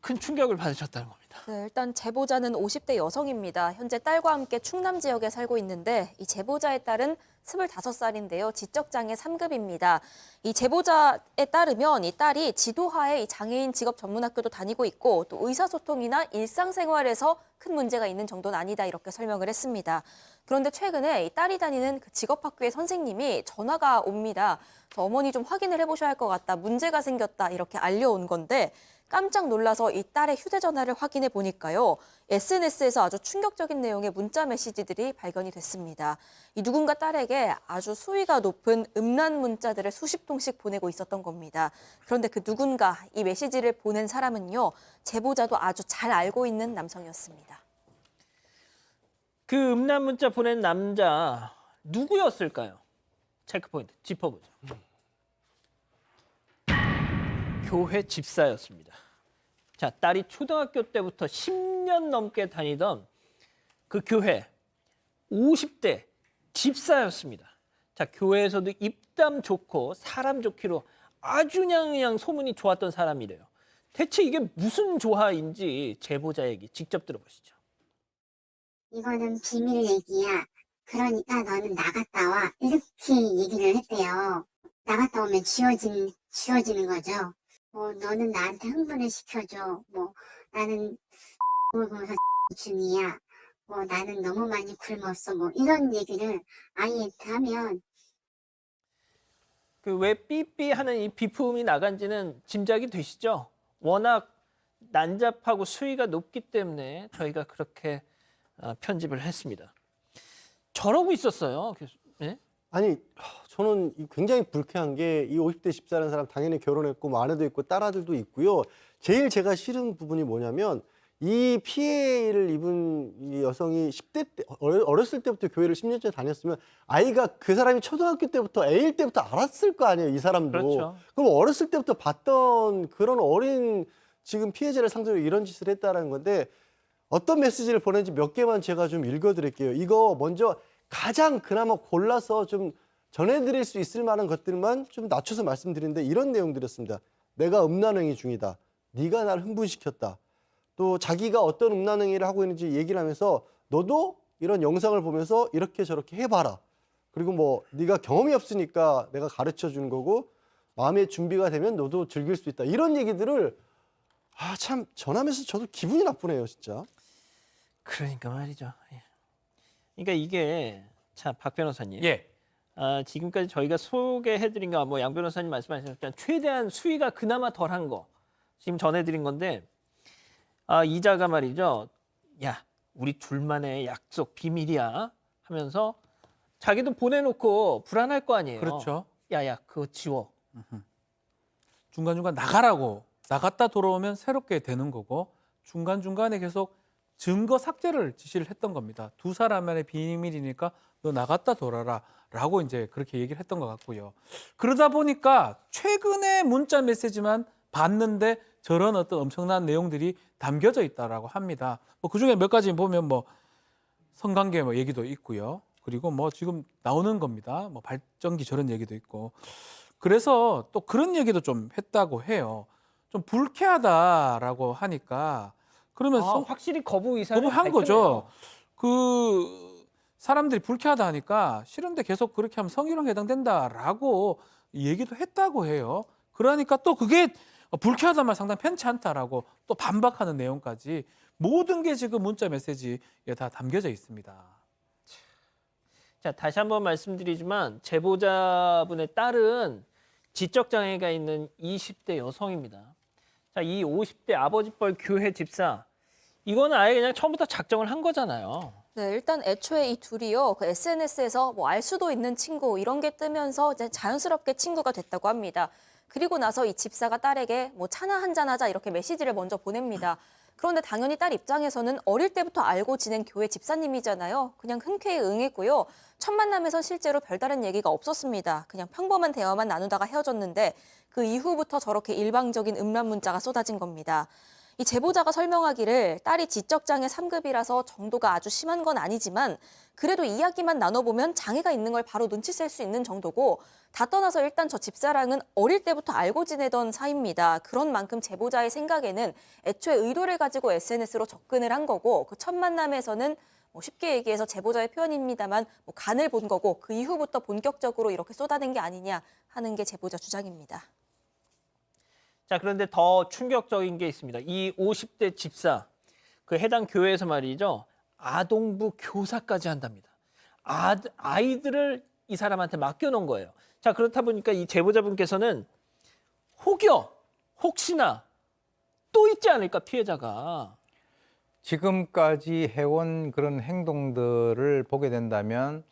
큰 충격을 받으셨다는 겁니다. 네, 일단 제보자는 50대 여성입니다. 현재 딸과 함께 충남 지역에 살고 있는데 이 제보자의 딸은 25살인데요. 지적장애 3급입니다. 이 제보자에 따르면 이 딸이 지도하에 이 장애인 직업 전문학교도 다니고 있고 또 의사소통이나 일상생활에서 큰 문제가 있는 정도는 아니다 이렇게 설명을 했습니다. 그런데 최근에 이 딸이 다니는 그 직업학교의 선생님이 전화가 옵니다. 어머니 좀 확인을 해보셔야 할 것 같다. 문제가 생겼다 이렇게 알려온 건데 깜짝 놀라서 이 딸의 휴대전화를 확인해 보니까요. SNS에서 아주 충격적인 내용의 문자 메시지들이 발견이 됐습니다. 이 누군가 딸에게 아주 수위가 높은 음란 문자들을 수십 통씩 보내고 있었던 겁니다. 그런데 그 누군가 이 메시지를 보낸 사람은요. 제보자도 아주 잘 알고 있는 남성이었습니다. 그 음란 문자 보낸 남자 누구였을까요? 체크포인트 짚어보죠. 교회 집사였습니다. 자, 딸이 초등학교 때부터 10년 넘게 다니던 그 교회 50대 집사였습니다. 자, 교회에서도 입담 좋고 사람 좋기로 아주 그냥 소문이 좋았던 사람이래요. 대체 이게 무슨 조화인지 제보자 얘기 직접 들어보시죠. 이거는 비밀 얘기야. 그러니까 너는 나갔다 와. 이렇게 얘기를 했대요. 나갔다 오면 지워지는 거죠. 뭐 너는 나한테 흥분을 시켜줘. 뭐 나는 보면서 중이야. 뭐 나는 너무 많이 굶었어. 뭐 이런 얘기를 아이한테 하면 그 왜 삐삐 하는 이 비품이 나간지는 짐작이 되시죠? 워낙 난잡하고 수위가 높기 때문에 저희가 그렇게 편집을 했습니다. 저러고 있었어요. 네? 아니 저는 굉장히 불쾌한 게 이 50대 집사라는 사람 당연히 결혼했고 뭐 아내도 있고 딸 아들도 있고요. 제일 제가 싫은 부분이 뭐냐면 이 피해를 입은 이 여성이 10대 때 어렸을 때부터 교회를 10년째 다녔으면 아이가 그 사람이 초등학교 때부터 A일 때부터 알았을 거 아니에요, 이 사람도. 그렇죠. 그럼 어렸을 때부터 봤던 그런 어린 지금 피해자를 상대로 이런 짓을 했다라는 건데 어떤 메시지를 보낸지 몇 개만 제가 좀 읽어드릴게요. 이거 먼저 가장 그나마 골라서 좀 전해드릴 수 있을 만한 것들만 좀 낮춰서 말씀드리는데 이런 내용들이었습니다. 내가 음란행위 중이다. 네가 날 흥분시켰다. 또 자기가 어떤 음란행위를 하고 있는지 얘기를 하면서 너도 이런 영상을 보면서 이렇게 저렇게 해봐라. 그리고 뭐 네가 경험이 없으니까 내가 가르쳐 주는 거고 마음의 준비가 되면 너도 즐길 수 있다. 이런 얘기들을 참 전하면서 저도 기분이 나쁘네요, 진짜. 그러니까 말이죠. 예. 그러니까 이게 참 박 변호사님. 예. 지금까지 저희가 소개해드린 거, 뭐 양 변호사님 말씀하셨지만 최대한 수위가 그나마 덜한 거 지금 전해드린 건데 이자가 말이죠. 야, 우리 둘만의 약속 비밀이야 하면서 자기도 보내놓고 불안할 거 아니에요. 그렇죠. 야야, 그거 지워. 중간중간 나가라고 나갔다 돌아오면 새롭게 되는 거고 중간중간에 계속 증거 삭제를 지시를 했던 겁니다. 두 사람만의 비밀이니까 너 나갔다 돌아라 라고 이제 그렇게 얘기를 했던 것 같고요. 그러다 보니까 최근에 문자 메시지만 봤는데 저런 어떤 엄청난 내용들이 담겨져 있다라고 합니다. 뭐 그중에 몇 가지 보면 뭐 성관계 뭐 얘기도 있고요. 그리고 뭐 지금 나오는 겁니다. 뭐 발전기 저런 얘기도 있고. 그래서 또 그런 얘기도 좀 했다고 해요. 좀 불쾌하다라고 하니까 그러면 확실히 거부 의사를 거부한 거죠. 그 사람들이 불쾌하다 하니까 싫은데 계속 그렇게 하면 성희롱에 해당된다라고 얘기도 했다고 해요. 그러니까 또 그게 불쾌하단 말 상당히 편치 않다라고 또 반박하는 내용까지 모든 게 지금 문자 메시지에 다 담겨져 있습니다. 자, 다시 한번 말씀드리지만 제보자분의 딸은 지적 장애가 있는 20대 여성입니다. 자, 이 50대 아버지뻘 교회 집사 이거는 아예 그냥 처음부터 작정을 한 거잖아요. 네, 일단 애초에 이 둘이요, 그 SNS에서 뭐 알 수도 있는 친구 이런 게 뜨면서 이제 자연스럽게 친구가 됐다고 합니다. 그리고 나서 이 집사가 딸에게 뭐 차나 한잔 하자 이렇게 메시지를 먼저 보냅니다. 그런데 당연히 딸 입장에서는 어릴 때부터 알고 지낸 교회 집사님이잖아요. 그냥 흔쾌히 응했고요. 첫 만남에선 실제로 별다른 얘기가 없었습니다. 그냥 평범한 대화만 나누다가 헤어졌는데 그 이후부터 저렇게 일방적인 음란 문자가 쏟아진 겁니다. 이 제보자가 설명하기를 딸이 지적장애 3급이라서 정도가 아주 심한 건 아니지만 그래도 이야기만 나눠보면 장애가 있는 걸 바로 눈치챌 수 있는 정도고 다 떠나서 일단 저 집사랑은 어릴 때부터 알고 지내던 사이입니다. 그런 만큼 제보자의 생각에는 애초에 의도를 가지고 SNS로 접근을 한 거고 그 첫 만남에서는 뭐 쉽게 얘기해서 제보자의 표현입니다만 뭐 간을 본 거고 그 이후부터 본격적으로 이렇게 쏟아낸 게 아니냐 하는 게 제보자 주장입니다. 자, 그런데 더 충격적인 게 있습니다. 이 50대 집사, 그 해당 교회에서 말이죠. 아동부 교사까지 한답니다. 아이들을 이 사람한테 맡겨놓은 거예요. 자, 그렇다 보니까 이 제보자분께서는 혹시나 또 있지 않을까, 피해자가. 지금까지 해온 그런 행동들을 보게 된다면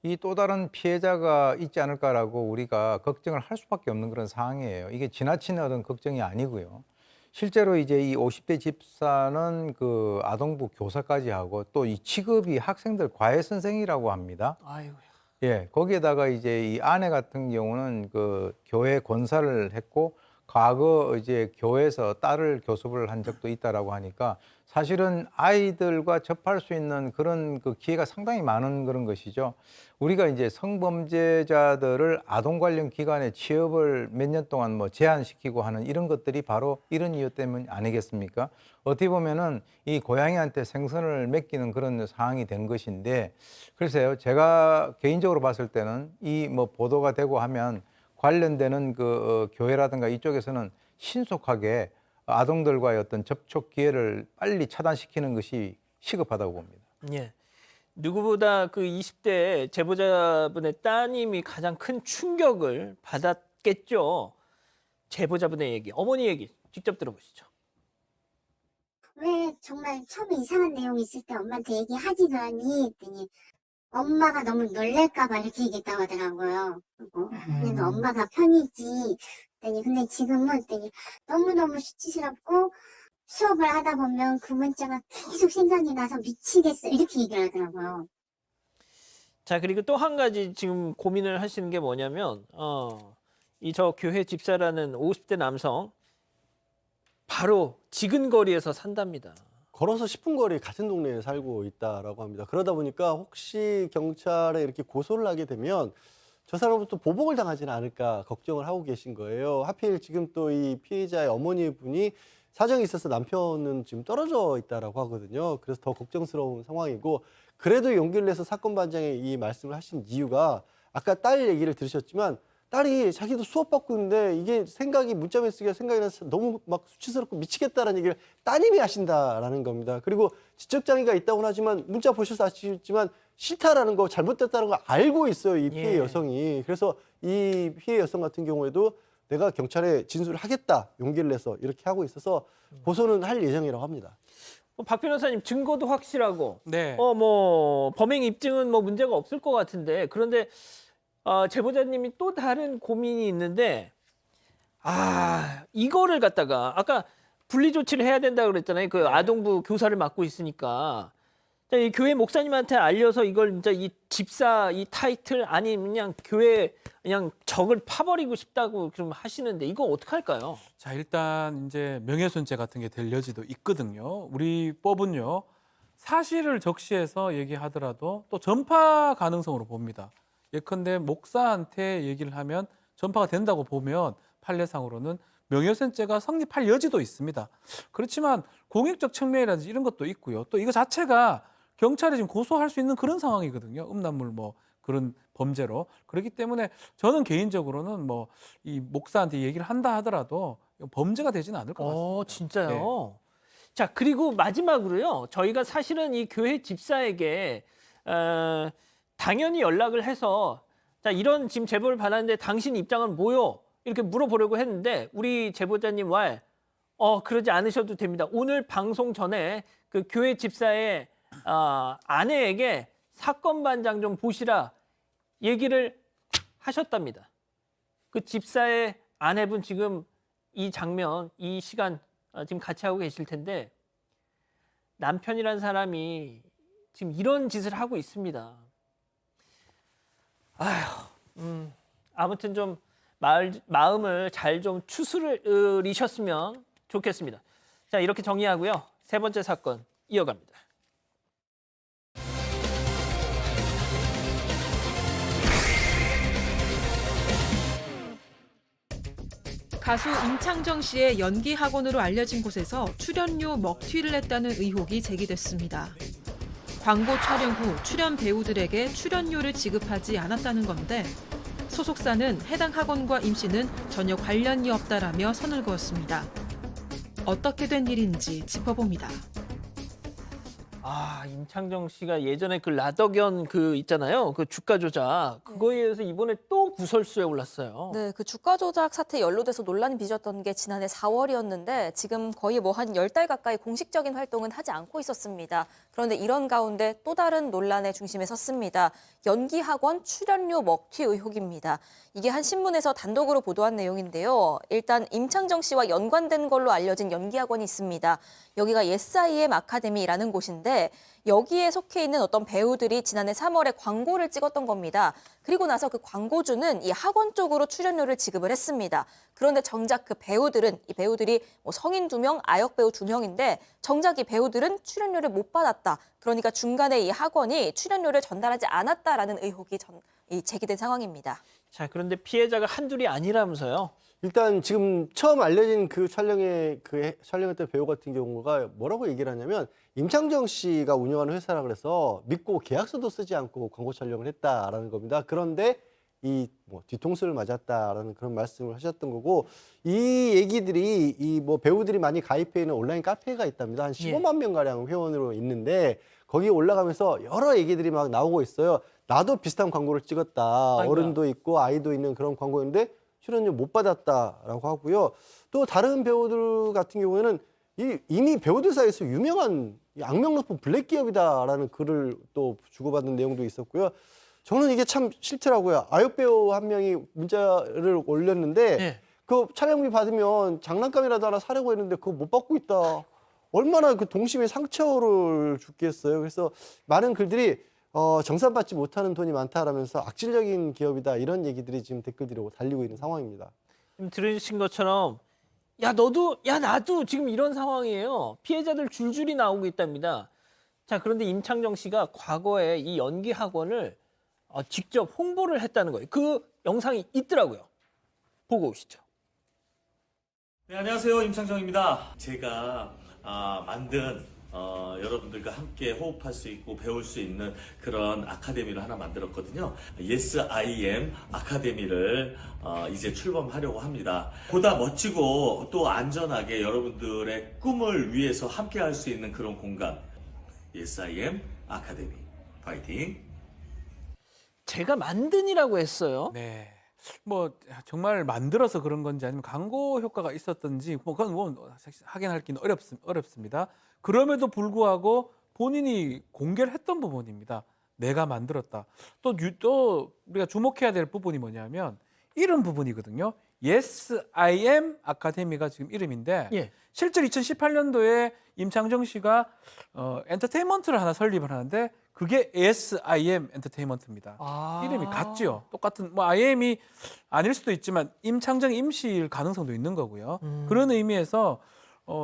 이 또 다른 피해자가 있지 않을까라고 우리가 걱정을 할 수밖에 없는 그런 상황이에요. 이게 지나친 어떤 걱정이 아니고요. 실제로 이제 이 50대 집사는 그 아동부 교사까지 하고 또 이 직업이 학생들 과외 선생이라고 합니다. 아이고. 예, 거기에다가 이제 이 아내 같은 경우는 그 교회 권사를 했고 과거 이제 교회에서 딸을 교습을 한 적도 있다라고 하니까 사실은 아이들과 접할 수 있는 그런 그 기회가 상당히 많은 그런 것이죠. 우리가 이제 성범죄자들을 아동 관련 기관에 취업을 몇 년 동안 뭐 제한시키고 하는 이런 것들이 바로 이런 이유 때문 아니겠습니까? 어떻게 보면은 이 고양이한테 생선을 맡기는 그런 상황이 된 것인데, 글쎄요, 제가 개인적으로 봤을 때는 이 뭐 보도가 되고 하면 관련되는 그 교회라든가 이쪽에서는 신속하게 아동들과의 어떤 접촉 기회를 빨리 차단시키는 것이 시급하다고 봅니다. 예. 누구보다 그 20대 제보자분의 따님이 가장 큰 충격을 받았겠죠. 제보자분의 얘기, 어머니 얘기 직접 들어보시죠. 왜 정말 처음에 이상한 내용이 있을 때 엄마한테 얘기하지더니 했더니 엄마가 너무 놀랄까봐 이렇게 얘기했다고 하더라고요. 그래도 엄마가 편이지. 했더니 근데 지금은 했더니 너무너무 수치스럽고 수업을 하다 보면 그 문자가 계속 생각이 나서 미치겠어. 이렇게 얘기를 하더라고요. 자, 그리고 또 한 가지 지금 고민을 하시는 게 뭐냐면 이 저 교회 집사라는 50대 남성 바로 지근거리에서 산답니다. 걸어서 10분 거리 같은 동네에 살고 있다라고 합니다. 그러다 보니까 혹시 경찰에 이렇게 고소를 하게 되면 저 사람은 또 보복을 당하지는 않을까 걱정을 하고 계신 거예요. 하필 지금 또 이 피해자의 어머니분이 사정이 있어서 남편은 지금 떨어져 있다라고 하거든요. 그래서 더 걱정스러운 상황이고, 그래도 용기를 내서 사건 반장에 이 말씀을 하신 이유가 아까 딸 얘기를 들으셨지만 딸이 자기도 수업 받고 있는데 이게 생각이 문자 메시지가 생각이 나서 너무 막 수치스럽고 미치겠다라는 얘기를 따님이 하신다라는 겁니다. 그리고 지적장애가 있다고는 하지만 문자 보셔서 아시겠지만 싫다라는 거, 잘못됐다는 거 알고 있어요, 이 피해 여성이. 그래서 이 피해 여성 같은 경우에도 내가 경찰에 진술을 하겠다 용기를 내서 이렇게 하고 있어서 고소는 할 예정이라고 합니다. 박 변호사님, 증거도 확실하고 네. 뭐 범행 입증은 뭐 문제가 없을 것 같은데, 그런데 제보자님이 또 다른 고민이 있는데, 이거를 갖다가 아까 분리 조치를 해야 된다고 그랬잖아요. 그 아동부 교사를 맡고 있으니까. 자, 이 교회 목사님한테 알려서 이걸 진짜 이 집사 이 타이틀 아니면 그냥 교회 그냥 적을 파버리고 싶다고 좀 하시는데, 이거 어떡할까요? 자, 일단 이제 명예훼손죄 같은 게 될 여지도 있거든요. 우리 법은요, 사실을 적시해서 얘기하더라도 또 전파 가능성으로 봅니다. 예컨대 목사한테 얘기를 하면 전파가 된다고 보면 판례상으로는 명예훼손죄가 성립할 여지도 있습니다. 그렇지만 공익적 측면이라든지 이런 것도 있고요. 또 이거 자체가 경찰에 지금 고소할 수 있는 그런 상황이거든요. 음란물 뭐 그런 범죄로. 그렇기 때문에 저는 개인적으로는 뭐 이 목사한테 얘기를 한다 하더라도 범죄가 되지는 않을 것 같습니다. 진짜요? 네. 자, 그리고 마지막으로요. 저희가 사실은 이 교회 집사에게 당연히 연락을 해서 자, 이런 지금 제보를 받았는데 당신 입장은 뭐요? 이렇게 물어보려고 했는데 우리 제보자님 말 그러지 않으셔도 됩니다. 오늘 방송 전에 그 교회 집사의 아내에게 사건 반장 좀 보시라 얘기를 하셨답니다. 그 집사의 아내분 지금 이 장면, 이 시간 지금 같이 하고 계실 텐데, 남편이란 사람이 지금 이런 짓을 하고 있습니다. 아무튼 좀 마음을 잘 좀 추스리셨으면 좋겠습니다. 자, 이렇게 정리하고요. 세 번째 사건 이어갑니다. 가수 임창정 씨의 연기 학원으로 알려진 곳에서 출연료 먹튀를 했다는 의혹이 제기됐습니다. 광고 촬영 후 출연 배우들에게 출연료를 지급하지 않았다는 건데, 소속사는 해당 학원과 임 씨는 전혀 관련이 없다라며 선을 그었습니다. 어떻게 된 일인지 짚어봅니다. 임창정 씨가 예전에 그 라더견 그 있잖아요. 그 주가 조작 그거에 의해서 이번에 또 구설수에 올랐어요. 네, 그 주가 조작 사태에 연루돼서 논란이 빚었던 게 지난해 4월이었는데 지금 거의 뭐 한 10달 가까이 공식적인 활동은 하지 않고 있었습니다. 그런데 이런 가운데 또 다른 논란의 중심에 섰습니다. 연기학원 출연료 먹튀 의혹입니다. 이게 한 신문에서 단독으로 보도한 내용인데요. 일단 임창정 씨와 연관된 걸로 알려진 연기학원이 있습니다. 여기가 예스IM 아카데미라는 곳인데 여기에 속해 있는 어떤 배우들이 지난해 3월에 광고를 찍었던 겁니다. 그리고 나서 그 광고주는 이 학원 쪽으로 출연료를 지급을 했습니다. 그런데 정작 그 배우들은 이 배우들이 뭐 성인 2명, 아역 배우 2명인데 정작 이 배우들은 출연료를 못 받았다. 그러니까 중간에 이 학원이 출연료를 전달하지 않았다라는 의혹이 제기된 상황입니다. 자, 그런데 피해자가 한둘이 아니라면서요. 일단 지금 처음 알려진 그 촬영했던 배우 같은 경우가 뭐라고 얘기를 하냐면 임창정 씨가 운영하는 회사라 그래서 믿고 계약서도 쓰지 않고 광고 촬영을 했다라는 겁니다. 그런데 이 뭐 뒤통수를 맞았다라는 그런 말씀을 하셨던 거고, 이 얘기들이 이 뭐 배우들이 많이 가입해 있는 온라인 카페가 있답니다. 한 15만 명 가량 회원으로 있는데 거기에 올라가면서 여러 얘기들이 막 나오고 있어요. 나도 비슷한 광고를 찍었다. 아이고야. 어른도 있고 아이도 있는 그런 광고였는데 출연료 못 받았다라고 하고요. 또 다른 배우들 같은 경우에는 이미 배우들 사이에서 유명한 악명 높은 블랙 기업이다라는 글을 또 주고받은 내용도 있었고요. 저는 이게 참 싫더라고요. 아역 배우 한 명이 문자를 올렸는데 네. 그 촬영비 받으면 장난감이라도 하나 사려고 했는데 그거 못 받고 있다. 얼마나 그 동심의 상처를 주겠어요. 그래서 많은 글들이 정산받지 못하는 돈이 많다라면서 악질적인 기업이다, 이런 얘기들이 지금 댓글들이 달리고 있는 상황입니다. 지금 들으신 것처럼 야 너도 야 나도 지금 이런 상황이에요. 피해자들 줄줄이 나오고 있답니다. 자, 그런데 임창정 씨가 과거에 이 연기 학원을 직접 홍보를 했다는 거예요. 그 영상이 있더라고요. 보고 오시죠. 네, 안녕하세요. 임창정입니다. 제가 만든 여러분들과 함께 호흡할 수 있고 배울 수 있는 그런 아카데미를 하나 만들었거든요. 예스IM 아카데미를 이제 출범하려고 합니다. 보다 멋지고 또 안전하게 여러분들의 꿈을 위해서 함께 할 수 있는 그런 공간, 예스IM 아카데미. 파이팅! 제가 만든이라고 했어요. 네. 뭐 정말 만들어서 그런 건지 아니면 광고 효과가 있었던지 그건 뭐 확인하기는 어렵습니다. 그럼에도 불구하고 본인이 공개를 했던 부분입니다. 내가 만들었다. 또 우리가 주목해야 될 부분이 뭐냐면 이름 부분이거든요. 예스IM 아카데미가 지금 이름인데 예. 실제로 2018년도에 임창정 씨가 엔터테인먼트를 하나 설립을 하는데 그게 예스IM 엔터테인먼트입니다. 이름이 같죠. 똑같은 뭐 IM이 아닐 수도 있지만 임창정 임씨일 가능성도 있는 거고요. 그런 의미에서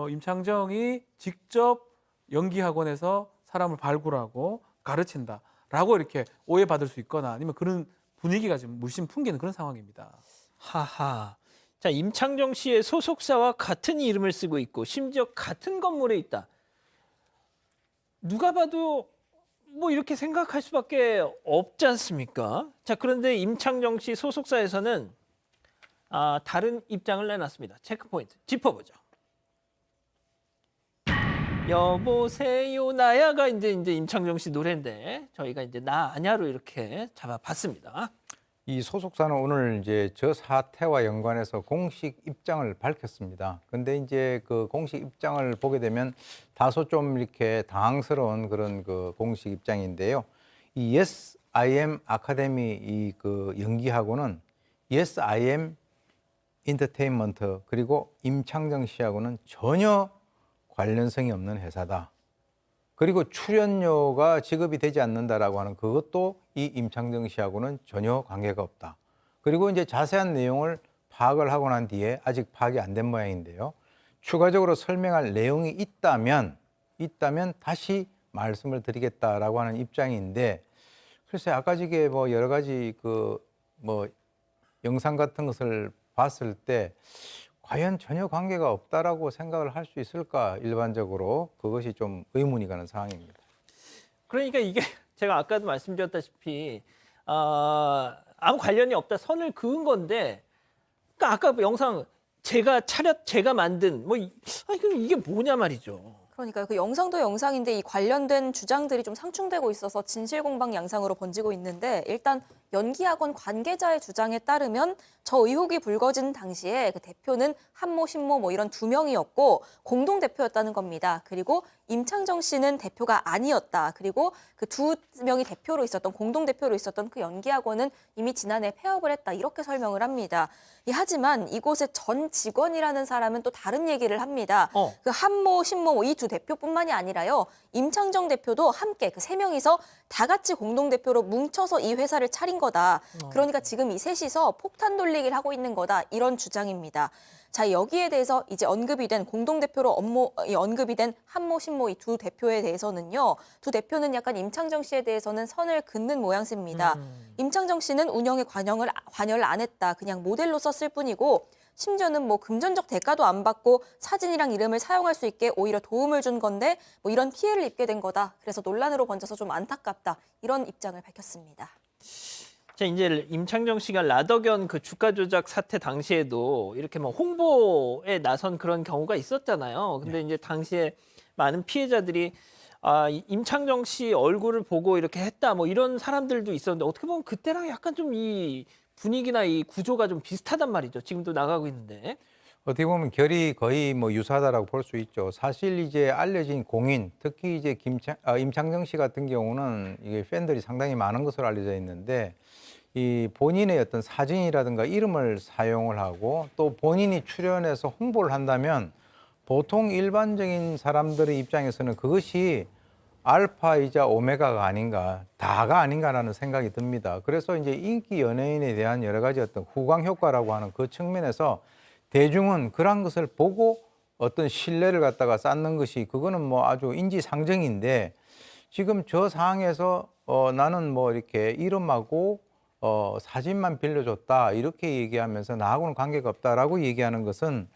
임창정이 직접 연기학원에서 사람을 발굴하고 가르친다라고 이렇게 오해받을 수 있거나 아니면 그런 분위기가 지금 물씬 풍기는 그런 상황입니다. 하하. 자, 임창정 씨의 소속사와 같은 이름을 쓰고 있고 심지어 같은 건물에 있다. 누가 봐도 뭐 이렇게 생각할 수밖에 없지 않습니까? 자, 그런데 임창정 씨 소속사에서는 다른 입장을 내놨습니다. 체크포인트 짚어보죠. 여보세요 나야가 이제 임창정 씨 노래인데 저희가 이제 나 아냐로 이렇게 잡아봤습니다. 이 소속사는 오늘 이제 저 사태와 연관해서 공식 입장을 밝혔습니다. 근데 이제 그 공식 입장을 보게 되면 다소 좀 이렇게 당황스러운 그런 그 공식 입장인데요. 이 예스IM 아카데미 이 그 연기하고는 예스IM 엔터테인먼트 그리고 임창정 씨하고는 전혀 관련성이 없는 회사다. 그리고 출연료가 지급이 되지 않는다라고 하는 그것도 이 임창정 씨하고는 전혀 관계가 없다. 그리고 이제 자세한 내용을 파악을 하고 난 뒤에 아직 파악이 안 된 모양인데요. 추가적으로 설명할 내용이 있다면 다시 말씀을 드리겠다라고 하는 입장인데, 글쎄 아까 저게 뭐 여러 가지 그 뭐 영상 같은 것을 봤을 때 과연 전혀 관계가 없다라고 생각을 할 수 있을까? 일반적으로 그것이 좀 의문이 가는 상황입니다. 그러니까 이게 제가 아까도 말씀드렸다시피 아무 관련이 없다 선을 그은 건데, 그러니까 아까 영상 제가 만든 뭐 그럼 이게 뭐냐 말이죠. 그러니까요. 그 영상도 영상인데 이 관련된 주장들이 좀 상충되고 있어서 진실공방 양상으로 번지고 있는데 일단 연기학원 관계자의 주장에 따르면 저 의혹이 불거진 당시에 그 대표는 한모, 신모 뭐 이런 2명이었고 공동 대표였다는 겁니다. 그리고 임창정 씨는 대표가 아니었다. 그리고 그 2명이 대표로 있었던 공동 대표로 있었던 그 연기학원은 이미 지난해 폐업을 했다. 이렇게 설명을 합니다. 하지만 이곳의 전 직원이라는 사람은 또 다른 얘기를 합니다. 그 한모, 신모 이 두 대표뿐만이 아니라요. 임창정 대표도 함께 그 3명이서 다 같이 공동 대표로 뭉쳐서 이 회사를 차린 거다. 그러니까 지금 이 셋이서 폭탄 돌리기를 하고 있는 거다. 이런 주장입니다. 자, 여기에 대해서 이제 언급이 된 공동대표로 언급이 된 한모, 신모 이 두 대표에 대해서는요. 두 대표는 약간 임창정 씨에 대해서는 선을 긋는 모양새입니다. 임창정 씨는 운영에 관여를 안 했다. 그냥 모델로 썼을 뿐이고 심지어는 뭐 금전적 대가도 안 받고 사진이랑 이름을 사용할 수 있게 오히려 도움을 준 건데 뭐 이런 피해를 입게 된 거다. 그래서 논란으로 번져서 좀 안타깝다. 이런 입장을 밝혔습니다. 자, 이제 임창정 씨가 라더견 그 주가 조작 사태 당시에도 이렇게 뭐 홍보에 나선 그런 경우가 있었잖아요. 근데 이제 당시에 많은 피해자들이 임창정 씨 얼굴을 보고 이렇게 했다 뭐 이런 사람들도 있었는데 어떻게 보면 그때랑 약간 좀 이 분위기나 이 구조가 좀 비슷하단 말이죠. 지금도 나가고 있는데. 어떻게 보면 결이 거의 뭐 유사하다라고 볼 수 있죠. 사실 이제 알려진 공인, 특히 이제 임창정 씨 같은 경우는 이게 팬들이 상당히 많은 것으로 알려져 있는데 이 본인의 어떤 사진이라든가 이름을 사용을 하고 또 본인이 출연해서 홍보를 한다면 보통 일반적인 사람들의 입장에서는 그것이 알파이자 오메가가 아닌가, 다가 아닌가라는 생각이 듭니다. 그래서 이제 인기 연예인에 대한 여러 가지 어떤 후광 효과라고 하는 그 측면에서 대중은 그런 것을 보고 어떤 신뢰를 갖다가 쌓는 것이 그거는 뭐 아주 인지상정인데 지금 저 상황에서 나는 뭐 이렇게 이름하고 사진만 빌려줬다 이렇게 얘기하면서 나하고는 관계가 없다라고 얘기하는 것은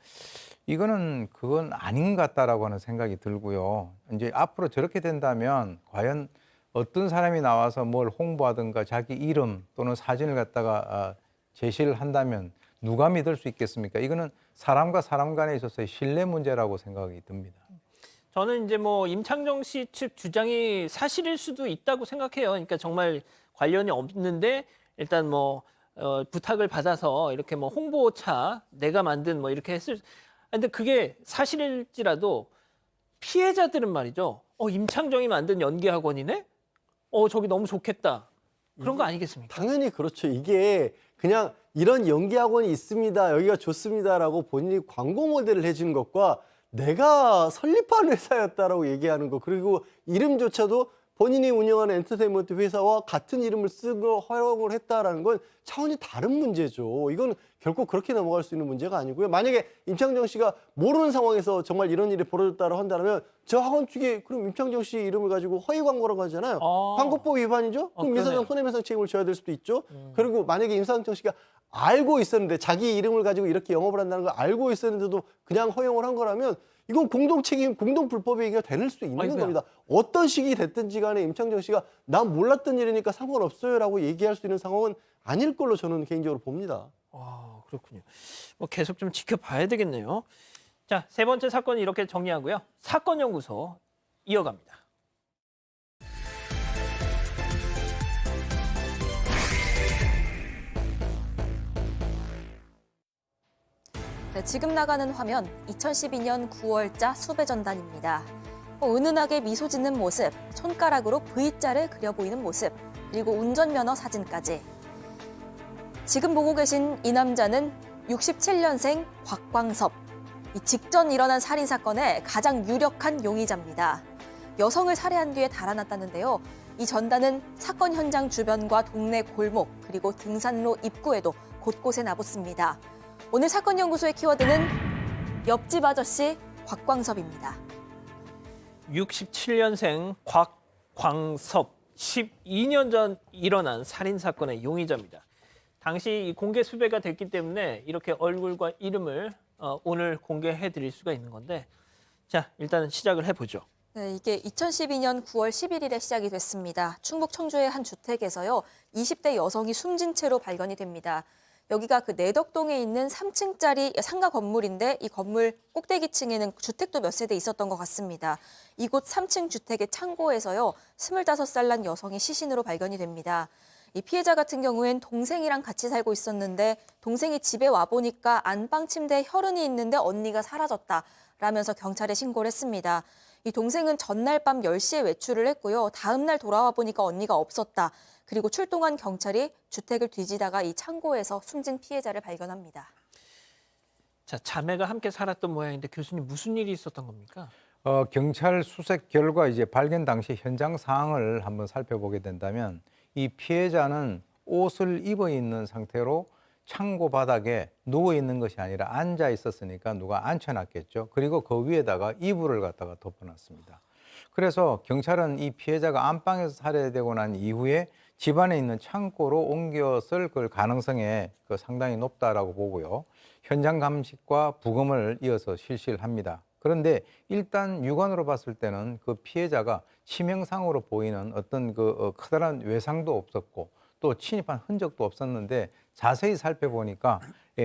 그건 아닌 것 같다라고 하는 생각이 들고요. 이제 앞으로 저렇게 된다면 과연 어떤 사람이 나와서 뭘 홍보하든가 자기 이름 또는 사진을 갖다가 제시를 한다면 누가 믿을 수 있겠습니까? 이거는 사람과 사람 간에 있어서의 신뢰 문제라고 생각이 듭니다. 저는 이제 뭐 임창정 씨 측 주장이 사실일 수도 있다고 생각해요. 그러니까 정말 관련이 없는데 일단 뭐 부탁을 받아서 이렇게 뭐 홍보차 내가 만든 뭐 이렇게 했을. 근데 그게 사실일지라도 피해자들은 말이죠. 임창정이 만든 연기학원이네? 저기 너무 좋겠다. 그런 거 아니겠습니까? 당연히 그렇죠. 이게 그냥 이런 연기학원이 있습니다. 여기가 좋습니다라고 본인이 광고 모델을 해주는 것과 내가 설립한 회사였다라고 얘기하는 거 그리고 이름조차도 본인이 운영하는 엔터테인먼트 회사와 같은 이름을 쓰고 활용을 했다라는 건 차원이 다른 문제죠. 이건 결코 그렇게 넘어갈 수 있는 문제가 아니고요. 만약에 임창정 씨가 모르는 상황에서 정말 이런 일이 벌어졌다고 한다면 저 학원 측에 그럼 임창정 씨 이름을 가지고 허위 광고라고 하잖아요. 광고법 위반이죠? 그럼 민사상 손해배상 책임을 져야 될 수도 있죠. 그리고 만약에 임창정 씨가 알고 있었는데 자기 이름을 가지고 이렇게 영업을 한다는 걸 알고 있었는데도 그냥 허용을 한 거라면 이건 공동 책임, 공동 불법 얘기가 될 수 있는 겁니다. 어떤 식이 됐든지 간에 임창정 씨가 난 몰랐던 일이니까 상관없어요라고 얘기할 수 있는 상황은 아닐 걸로 저는 개인적으로 봅니다. 그렇군요. 뭐 계속 좀 지켜봐야 되겠네요. 자, 세 번째 사건은 이렇게 정리하고요. 사건연구소 이어갑니다. 네, 지금 나가는 화면 2012년 9월자 수배전단입니다. 은은하게 미소 짓는 모습, 손가락으로 V자를 그려 보이는 모습, 그리고 운전면허 사진까지. 지금 보고 계신 이 남자는 67년생 곽광섭. 직전 일어난 살인사건의 가장 유력한 용의자입니다. 여성을 살해한 뒤에 달아났다는데요. 이 전단은 사건 현장 주변과 동네 골목, 그리고 등산로 입구에도 곳곳에 나붙습니다. 오늘 사건연구소의 키워드는 옆집 아저씨 곽광섭입니다. 67년생 곽광섭, 12년 전 일어난 살인사건의 용의자입니다. 당시 공개 수배가 됐기 때문에 이렇게 얼굴과 이름을 오늘 공개해 드릴 수가 있는 건데 자, 일단 시작을 해보죠. 네, 이게 2012년 9월 11일에 시작이 됐습니다. 충북 청주의 한 주택에서요. 20대 여성이 숨진 채로 발견이 됩니다. 여기가 그 내덕동에 있는 3층짜리 상가 건물인데 이 건물 꼭대기층에는 주택도 몇 세대 있었던 것 같습니다. 이곳 3층 주택의 창고에서요, 25살 난 여성이 시신으로 발견이 됩니다. 이 피해자 같은 경우엔 동생이랑 같이 살고 있었는데 동생이 집에 와보니까 안방 침대에 혈흔이 있는데 언니가 사라졌다라면서 경찰에 신고를 했습니다. 이 동생은 전날 밤 10시에 외출을 했고요. 다음 날 돌아와 보니까 언니가 없었다. 그리고 출동한 경찰이 주택을 뒤지다가 이 창고에서 숨진 피해자를 발견합니다. 자, 자매가 함께 살았던 모양인데 교수님 무슨 일이 있었던 겁니까? 경찰 수색 결과 이제 발견 당시 현장 상황을 한번 살펴보게 된다면 이 피해자는 옷을 입어 있는 상태로 창고 바닥에 누워 있는 것이 아니라 앉아 있었으니까 누가 앉혀놨겠죠. 그리고 그 위에다가 이불을 갖다가 덮어놨습니다. 그래서 경찰은 이 피해자가 안방에서 살해되고 난 이후에 집안에 있는 창고로 옮겼을 그 가능성이 상당히 높다라고 보고요. 현장 감식과 부검을 이어서 실시를 합니다. 그런데 일단 육안으로 봤을 때는 그 피해자가 치명상으로 보이는 어떤 커다란 외상도 없었고 또 침입한 흔적도 없었는데 자세히 살펴보니까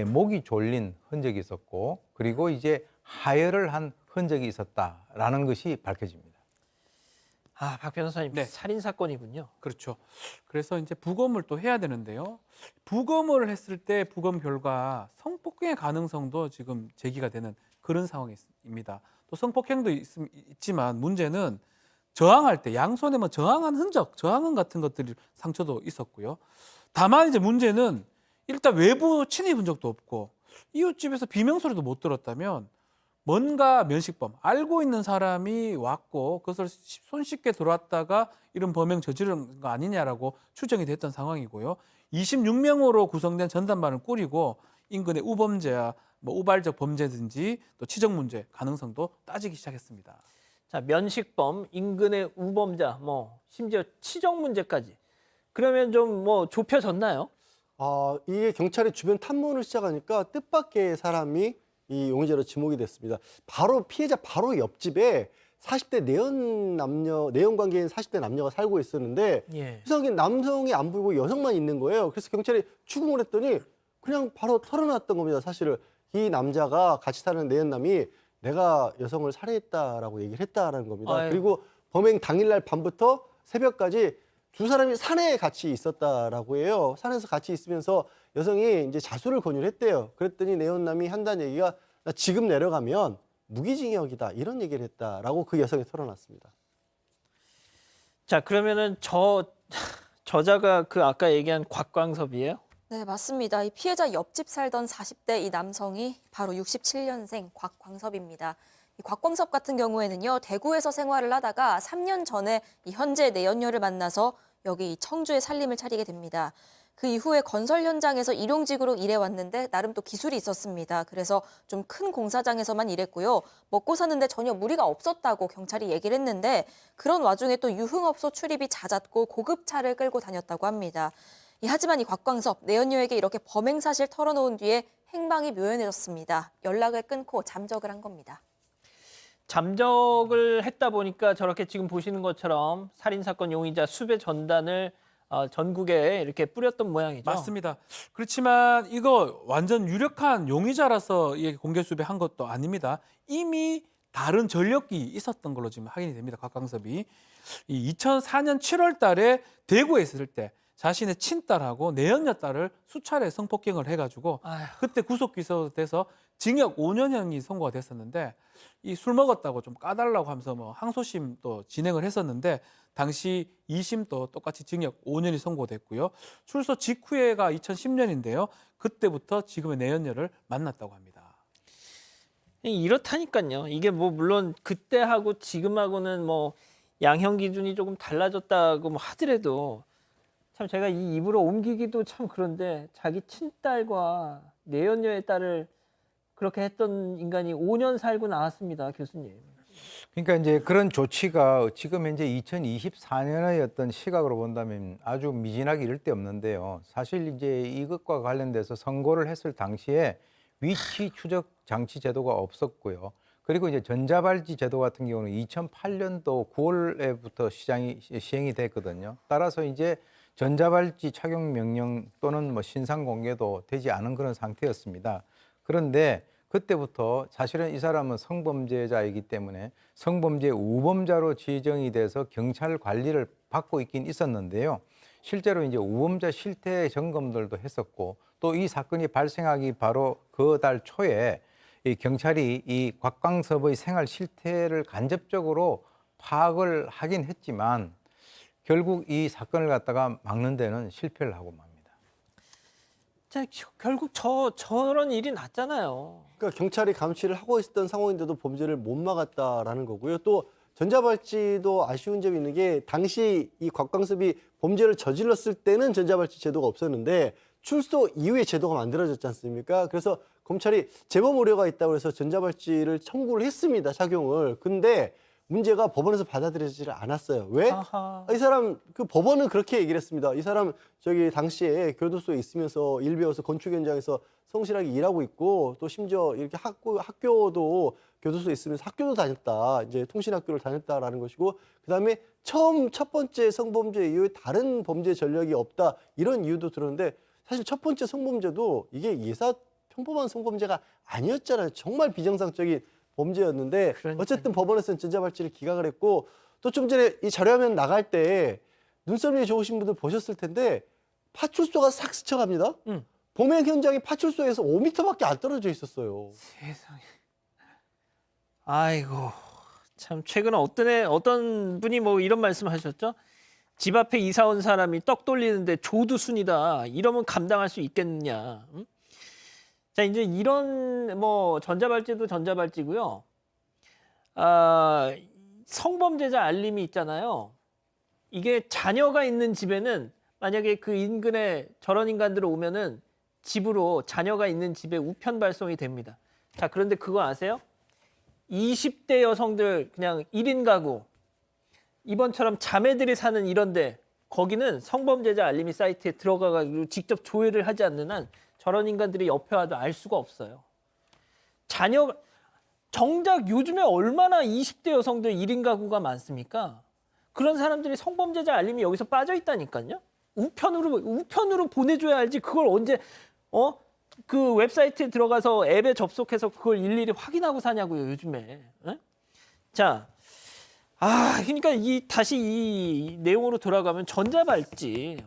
목이 졸린 흔적이 있었고 그리고 이제 하혈을 한 흔적이 있었다라는 것이 밝혀집니다. 아, 박 변호사님, 네. 살인 사건이군요. 그렇죠. 그래서 이제 부검을 또 해야 되는데요. 부검을 했을 때 부검 결과 성폭행의 가능성도 지금 제기가 되는 그런 상황입니다. 또 성폭행도 있지만 문제는 저항할 때 양손에 뭐 저항한 흔적, 저항은 같은 것들이 상처도 있었고요. 다만 이제 문제는 일단 외부 침입 흔적도 없고 이웃집에서 비명소리도 못 들었다면 뭔가 면식범, 알고 있는 사람이 왔고 그것을 손쉽게 들어왔다가 이런 범행 저지른 거 아니냐라고 추정이 됐던 상황이고요. 26명으로 구성된 전담반을 꾸리고 인근의 우범죄야 뭐 우발적 범죄든지 또 치적 문제 가능성도 따지기 시작했습니다. 자, 면식범, 인근의 우범자, 뭐 심지어 치적 문제까지. 그러면 좀 뭐 좁혀졌나요? 이게 경찰이 주변 탐문을 시작하니까 뜻밖의 사람이 이 용의자로 지목이 됐습니다. 바로 피해자 바로 옆집에 40대 내연 관계인 40대 남녀가 살고 있었는데 이상하게 남성이 안 보이고 여성만 있는 거예요. 그래서 경찰이 추궁을 했더니 그냥 바로 털어놨던 겁니다. 사실은 이 남자가 같이 사는 내연남이 내가 여성을 살해했다라고 얘기를 했다라는 겁니다. 아유. 그리고 범행 당일날 밤부터 새벽까지 두 사람이 산에 같이 있었다라고 해요. 산에서 같이 있으면서 여성이 이제 자수를 권유를 했대요. 그랬더니 내연남이 한다는 얘기가 나 지금 내려가면 무기징역이다 이런 얘기를 했다라고 그 여성이 털어놨습니다. 자, 그러면은 저자가 그 아까 얘기한 곽광섭이에요? 네, 맞습니다. 이 피해자 옆집 살던 40대 이 남성이 바로 67년생 곽광섭입니다. 이 곽광섭 같은 경우에는요, 대구에서 생활을 하다가 3년 전에 이 현재 내연녀를 만나서 여기 청주에 살림을 차리게 됩니다. 그 이후에 건설 현장에서 일용직으로 일해왔는데 나름 또 기술이 있었습니다. 그래서 좀 큰 공사장에서만 일했고요. 먹고 사는데 전혀 무리가 없었다고 경찰이 얘기를 했는데 그런 와중에 또 유흥업소 출입이 잦았고 고급차를 끌고 다녔다고 합니다. 하지만 이 곽광섭, 내연녀에게 이렇게 범행 사실 털어놓은 뒤에 행방이 묘연해졌습니다. 연락을 끊고 잠적을 한 겁니다. 잠적을 했다 보니까 저렇게 지금 보시는 것처럼 살인사건 용의자 수배 전단을 전국에 이렇게 뿌렸던 모양이죠. 맞습니다. 그렇지만 이거 완전 유력한 용의자라서 공개 수배한 것도 아닙니다. 이미 다른 전력이 있었던 걸로 지금 확인이 됩니다. 곽광섭이. 2004년 7월 달에 대구에 있을 때 자신의 친딸하고 내연녀 딸을 수차례 성폭행을 해가지고 그때 구속 기소돼서 징역 5년형이 선고가 됐었는데 이 술 먹었다고 좀 까달라고 하면서 뭐 항소심 또 진행을 했었는데 당시 2심도 똑같이 징역 5년이 선고됐고요. 출소 직후에가 2010년인데요. 그때부터 지금의 내연녀를 만났다고 합니다. 이렇다니까요. 이게 뭐 물론 그때하고 지금하고는 뭐 양형 기준이 조금 달라졌다고 뭐 하더라도 참 제가 이 입으로 옮기기도 참 그런데 자기 친딸과 내연녀의 딸을 그렇게 했던 인간이 5년 살고 나왔습니다, 교수님. 그러니까 이제 그런 조치가 지금 현재 2024년의 어떤 시각으로 본다면 아주 미진하기 이를 데 없는데요. 사실 이제 이것과 관련돼서 선고를 했을 당시에 위치 추적 장치 제도가 없었고요. 그리고 이제 전자발찌 제도 같은 경우는 2008년도 9월에부터 시행이 됐거든요. 따라서 이제 전자발찌 착용 명령 또는 뭐 신상 공개도 되지 않은 그런 상태였습니다. 그런데 그때부터 사실은 이 사람은 성범죄자이기 때문에 성범죄 우범자로 지정이 돼서 경찰 관리를 받고 있긴 있었는데요. 실제로 이제 우범자 실태 점검들도 했었고 또 이 사건이 발생하기 바로 그 달 초에 이 경찰이 이 곽광섭의 생활 실태를 간접적으로 파악을 하긴 했지만 결국 이 사건을 갖다가 막는 데는 실패를 하고 맙니다. 자, 결국 저런 일이 났잖아요. 그러니까 경찰이 감시를 하고 있었던 상황인데도 범죄를 못 막았다라는 거고요. 또 전자발찌도 아쉬운 점이 있는 게 당시 이 곽광섭이 범죄를 저질렀을 때는 전자발찌 제도가 없었는데 출소 이후에 제도가 만들어졌지 않습니까? 그래서 검찰이 제법 우려가 있다고 해서 전자발찌를 청구를 했습니다. 착용을. 근데 문제가 법원에서 받아들여지질 않았어요. 왜? 이 사람 그 법원은 그렇게 얘기를 했습니다. 이 사람 저기 당시에 교도소에 있으면서 일 배워서 건축 현장에서 성실하게 일하고 있고 또 심지어 이렇게 학교도 교도소에 있으면서 학교도 다녔다. 이제 통신학교를 다녔다라는 것이고 그다음에 첫 번째 성범죄 이후에 다른 범죄 전력이 없다. 이런 이유도 들었는데 사실 첫 번째 성범죄도 이게 평범한 성범죄가 아니었잖아요. 정말 비정상적인 범죄였는데 어쨌든 법원에서는 전자발찌를 기각을 했고 또 좀 전에 이 자료화면 나갈 때 눈썰미 좋으신 분들 보셨을 텐데 파출소가 싹 스쳐갑니다. 범행 현장이 파출소에서 5m밖에 안 떨어져 있었어요. 세상에. 아이고, 참 최근에 어떤 분이 뭐 이런 말씀하셨죠? 집 앞에 이사 온 사람이 떡 돌리는데 조두순이다. 이러면 감당할 수 있겠느냐? 응? 자, 이제 이런 뭐 전자발찌도 전자발찌고요. 성범죄자 알림이 있잖아요. 이게 자녀가 있는 집에는 만약에 그 인근에 저런 인간들 오면은 집으로 자녀가 있는 집에 우편 발송이 됩니다. 자, 그런데 그거 아세요? 20대 여성들 그냥 1인 가구 이번처럼 자매들이 사는 이런데 거기는 성범죄자 알림이 사이트에 들어가가지고 직접 조회를 하지 않는 한 저런 인간들이 옆에 와도 알 수가 없어요. 정작 요즘에 얼마나 20대 여성들 1인 가구가 많습니까? 그런 사람들이 성범죄자 알림이 여기서 빠져 있다니까요. 우편으로 보내줘야 알지 그걸 언제 그 웹사이트에 들어가서 앱에 접속해서 그걸 일일이 확인하고 사냐고요 요즘에. 에? 자, 그러니까 다시 이 내용으로 돌아가면 전자발찌.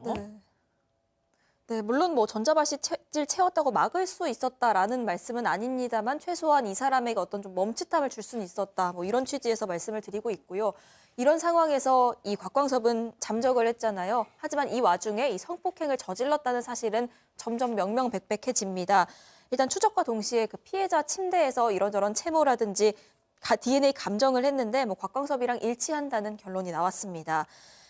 네, 물론 뭐 전자발찌를 채웠다고 막을 수 있었다라는 말씀은 아닙니다만 최소한 이 사람에게 어떤 좀 멈칫함을 줄 수는 있었다. 뭐 이런 취지에서 말씀을 드리고 있고요. 이런 상황에서 이 곽광섭은 잠적을 했잖아요. 하지만 이 와중에 이 성폭행을 저질렀다는 사실은 점점 명명백백해집니다. 일단 추적과 동시에 그 피해자 침대에서 이런저런 채모라든지 DNA 감정을 했는데 뭐 곽광섭이랑 일치한다는 결론이 나왔습니다.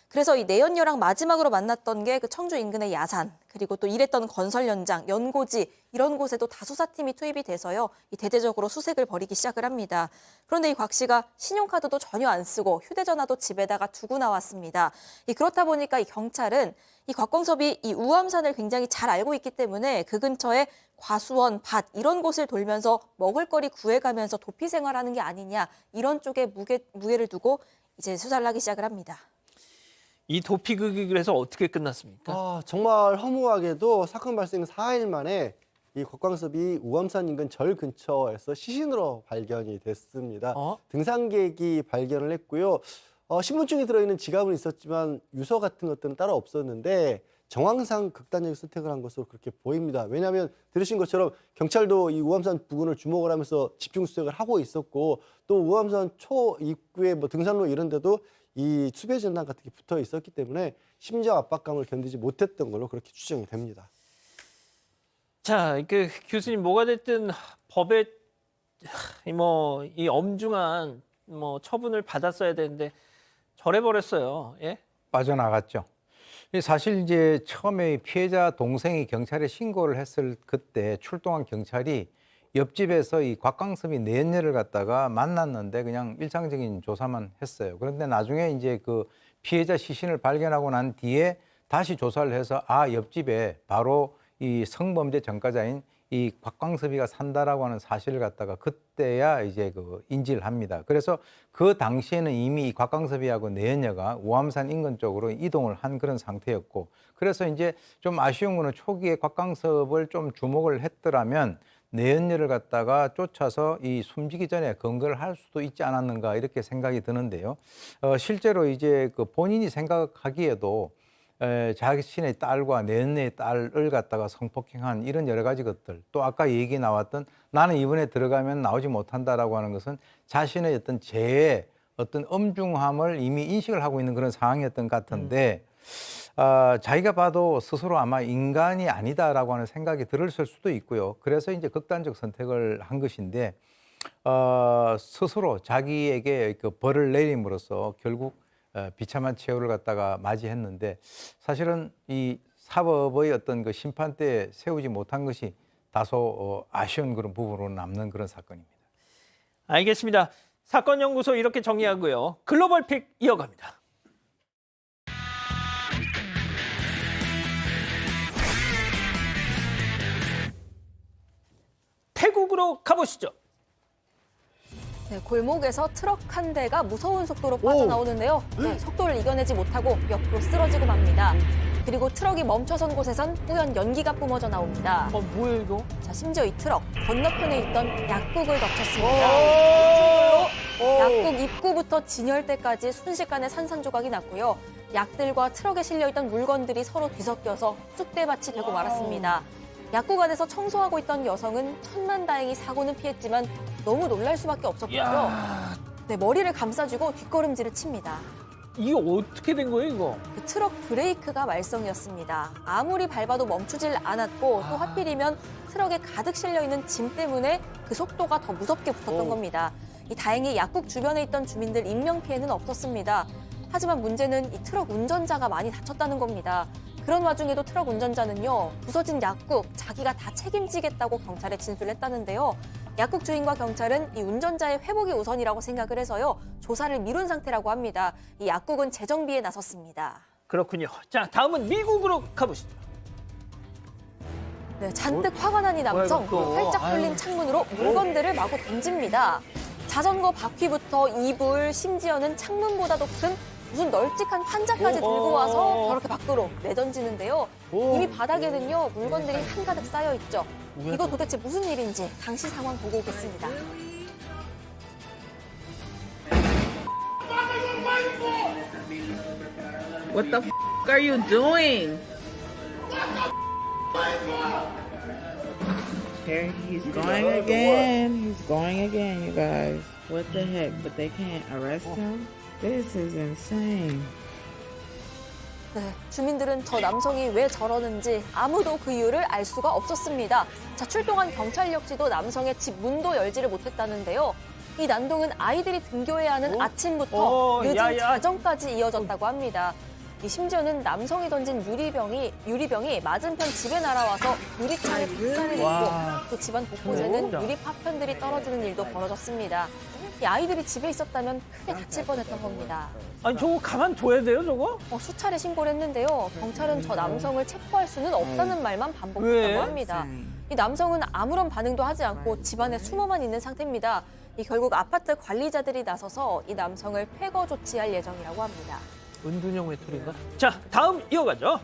그래서 이 내연녀랑 마지막으로 만났던 게 그 청주 인근의 야산, 그리고 또 일했던 건설 현장, 연고지 이런 곳에도 다수사팀이 투입이 돼서요. 이 대대적으로 수색을 벌이기 시작을 합니다. 그런데 이 곽 씨가 신용카드도 전혀 안 쓰고 휴대전화도 집에다가 두고 나왔습니다. 그렇다 보니까 이 경찰은 이 곽광섭이 이 우암산을 굉장히 잘 알고 있기 때문에 그 근처에 과수원, 밭 이런 곳을 돌면서 먹을거리 구해가면서 도피 생활하는 게 아니냐 이런 쪽에 무게를 두고 이제 수사를 하기 시작을 합니다. 이 도피극이 그래서 어떻게 끝났습니까? 정말 허무하게도 사건 발생 4일 만에 이 곽광섭이 우암산 인근 절 근처에서 시신으로 발견이 됐습니다. 등산객이 발견을 했고요. 신분증이 들어있는 지갑은 있었지만 유서 같은 것들은 따로 없었는데 정황상 극단적 선택을 한 것으로 그렇게 보입니다. 왜냐하면 들으신 것처럼 경찰도 이 우암산 부근을 주목을 하면서 집중 수색을 하고 있었고 또 우암산 초 입구에 뭐 등산로 이런 데도 이 수배 전단 같은 게 붙어 있었기 때문에 심정 압박감을 견디지 못했던 걸로 그렇게 추정이 됩니다. 자, 그 교수님 뭐가 됐든 법에 이 엄중한 처분을 받았어야 되는데 저래버렸어요. 예? 빠져나갔죠. 사실 이제 처음에 피해자 동생이 경찰에 신고를 했을 그때 출동한 경찰이 옆집에서 이 곽광섭이 내연녀를 갖다가 만났는데 그냥 일상적인 조사만 했어요. 그런데 나중에 이제 그 피해자 시신을 발견하고 난 뒤에 다시 조사를 해서 옆집에 바로 이 성범죄 전과자인 이 곽광섭이가 산다라고 하는 사실을 갖다가 그때야 이제 그 인지를 합니다. 그래서 그 당시에는 이미 이 곽광섭이하고 내연녀가 우암산 인근 쪽으로 이동을 한 그런 상태였고, 그래서 이제 좀 아쉬운 거는 초기에 곽광섭을 좀 주목을 했더라면 내연녀를 갖다가 쫓아서 이 숨지기 전에 검거를 할 수도 있지 않았는가 이렇게 생각이 드는데요. 실제로 이제 그 본인이 생각하기에도 자신의 딸과 내연녀의 딸을 갖다가 성폭행한 이런 여러 가지 것들, 또 아까 얘기 나왔던 나는 이번에 들어가면 나오지 못한다라고 하는 것은 자신의 어떤 죄의 어떤 엄중함을 이미 인식을 하고 있는 그런 상황이었던 것 같은데 자기가 봐도 스스로 아마 인간이 아니다라고 하는 생각이 들었을 수도 있고요. 그래서 이제 극단적 선택을 한 것인데 스스로 자기에게 그 벌을 내림으로써 결국 비참한 최후를 갖다가 맞이했는데, 사실은 이 사법의 어떤 그 심판대에 세우지 못한 것이 다소 아쉬운 그런 부분으로 남는 그런 사건입니다. 알겠습니다. 사건 연구소 이렇게 정리하고요. 글로벌 픽 이어갑니다. 태국으로 가보시죠. 네, 골목에서 트럭 한 대가 무서운 속도로 빠져나오는데요. 네, 속도를 이겨내지 못하고 옆으로 쓰러지고 맙니다. 그리고 트럭이 멈춰선 곳에선 뿌연 연기가 뿜어져 나옵니다. 뭐예요 이거? 자, 심지어 이 트럭 건너편에 있던 약국을 덮쳤습니다. 약국 입구부터 진열대까지 순식간에 산산조각이 났고요. 약들과 트럭에 실려있던 물건들이 서로 뒤섞여서 쑥대밭이 되고 말았습니다. 약국 안에서 청소하고 있던 여성은 천만다행히 사고는 피했지만 너무 놀랄 수밖에 없었고요. 네, 머리를 감싸주고 뒷걸음질을 칩니다. 이게 어떻게 된 거예요 이거? 그 트럭 브레이크가 말썽이었습니다. 아무리 밟아도 멈추질 않았고 또 하필이면 트럭에 가득 실려있는 짐 때문에 그 속도가 더 무섭게 붙었던 겁니다. 다행히 약국 주변에 있던 주민들 인명피해는 없었습니다. 하지만 문제는 이 트럭 운전자가 많이 다쳤다는 겁니다. 그런 와중에도 트럭 운전자는요, 부서진 약국 자기가 다 책임지겠다고 경찰에 진술했다는데요. 약국 주인과 경찰은 이 운전자의 회복이 우선이라고 생각을 해서요, 조사를 미룬 상태라고 합니다. 이 약국은 재정비에 나섰습니다. 그렇군요. 자, 다음은 미국으로 가보시죠. 네, 잔뜩 화가 난 이 남성, 활짝 열린 창문으로 물건들을 마구 던집니다. 자전거 바퀴부터 이불, 심지어는 창문보다도 큰 무슨 널찍한 판자까지 들고 와서 저렇게 밖으로 내던지는데요. 이미 바닥에는요, 물건들이 한가득 쌓여 있죠. 이거 도대체 무슨 일인지 당시 상황 보고 오겠습니다. What the f are you doing? Here he's going again. He's going again, you guys. What the heck? But they can't arrest him? This is insane. 네, 주민들은 저 남성이 왜 저러는지 아무도 그 이유를 알 수가 없었습니다. 자, 출동한 경찰 역시도 남성의 집 문도 열지를 못했다는데요. 이 난동은 아이들이 등교해야 하는 아침부터 늦은 자정까지 이어졌다고 합니다. 심지어는 남성이 던진 유리병이 맞은편 집에 날아와서 유리창에 박살을 냈고 또 집안 곳곳에는 유리 파편들이 떨어지는 일도 벌어졌습니다. 이 아이들이 집에 있었다면 크게 다칠 뻔했던 겁니다. 아니 저거 가만둬야 돼요 저거? 수차례 신고를 했는데요. 경찰은 저 남성을 체포할 수는 없다는 말만 반복했다고 합니다. 이 남성은 아무런 반응도 하지 않고 집안에 숨어만 있는 상태입니다. 결국 아파트 관리자들이 나서서 이 남성을 폐거 조치할 예정이라고 합니다. 은둔형 외톨이인가? 자, 다음 이어가죠.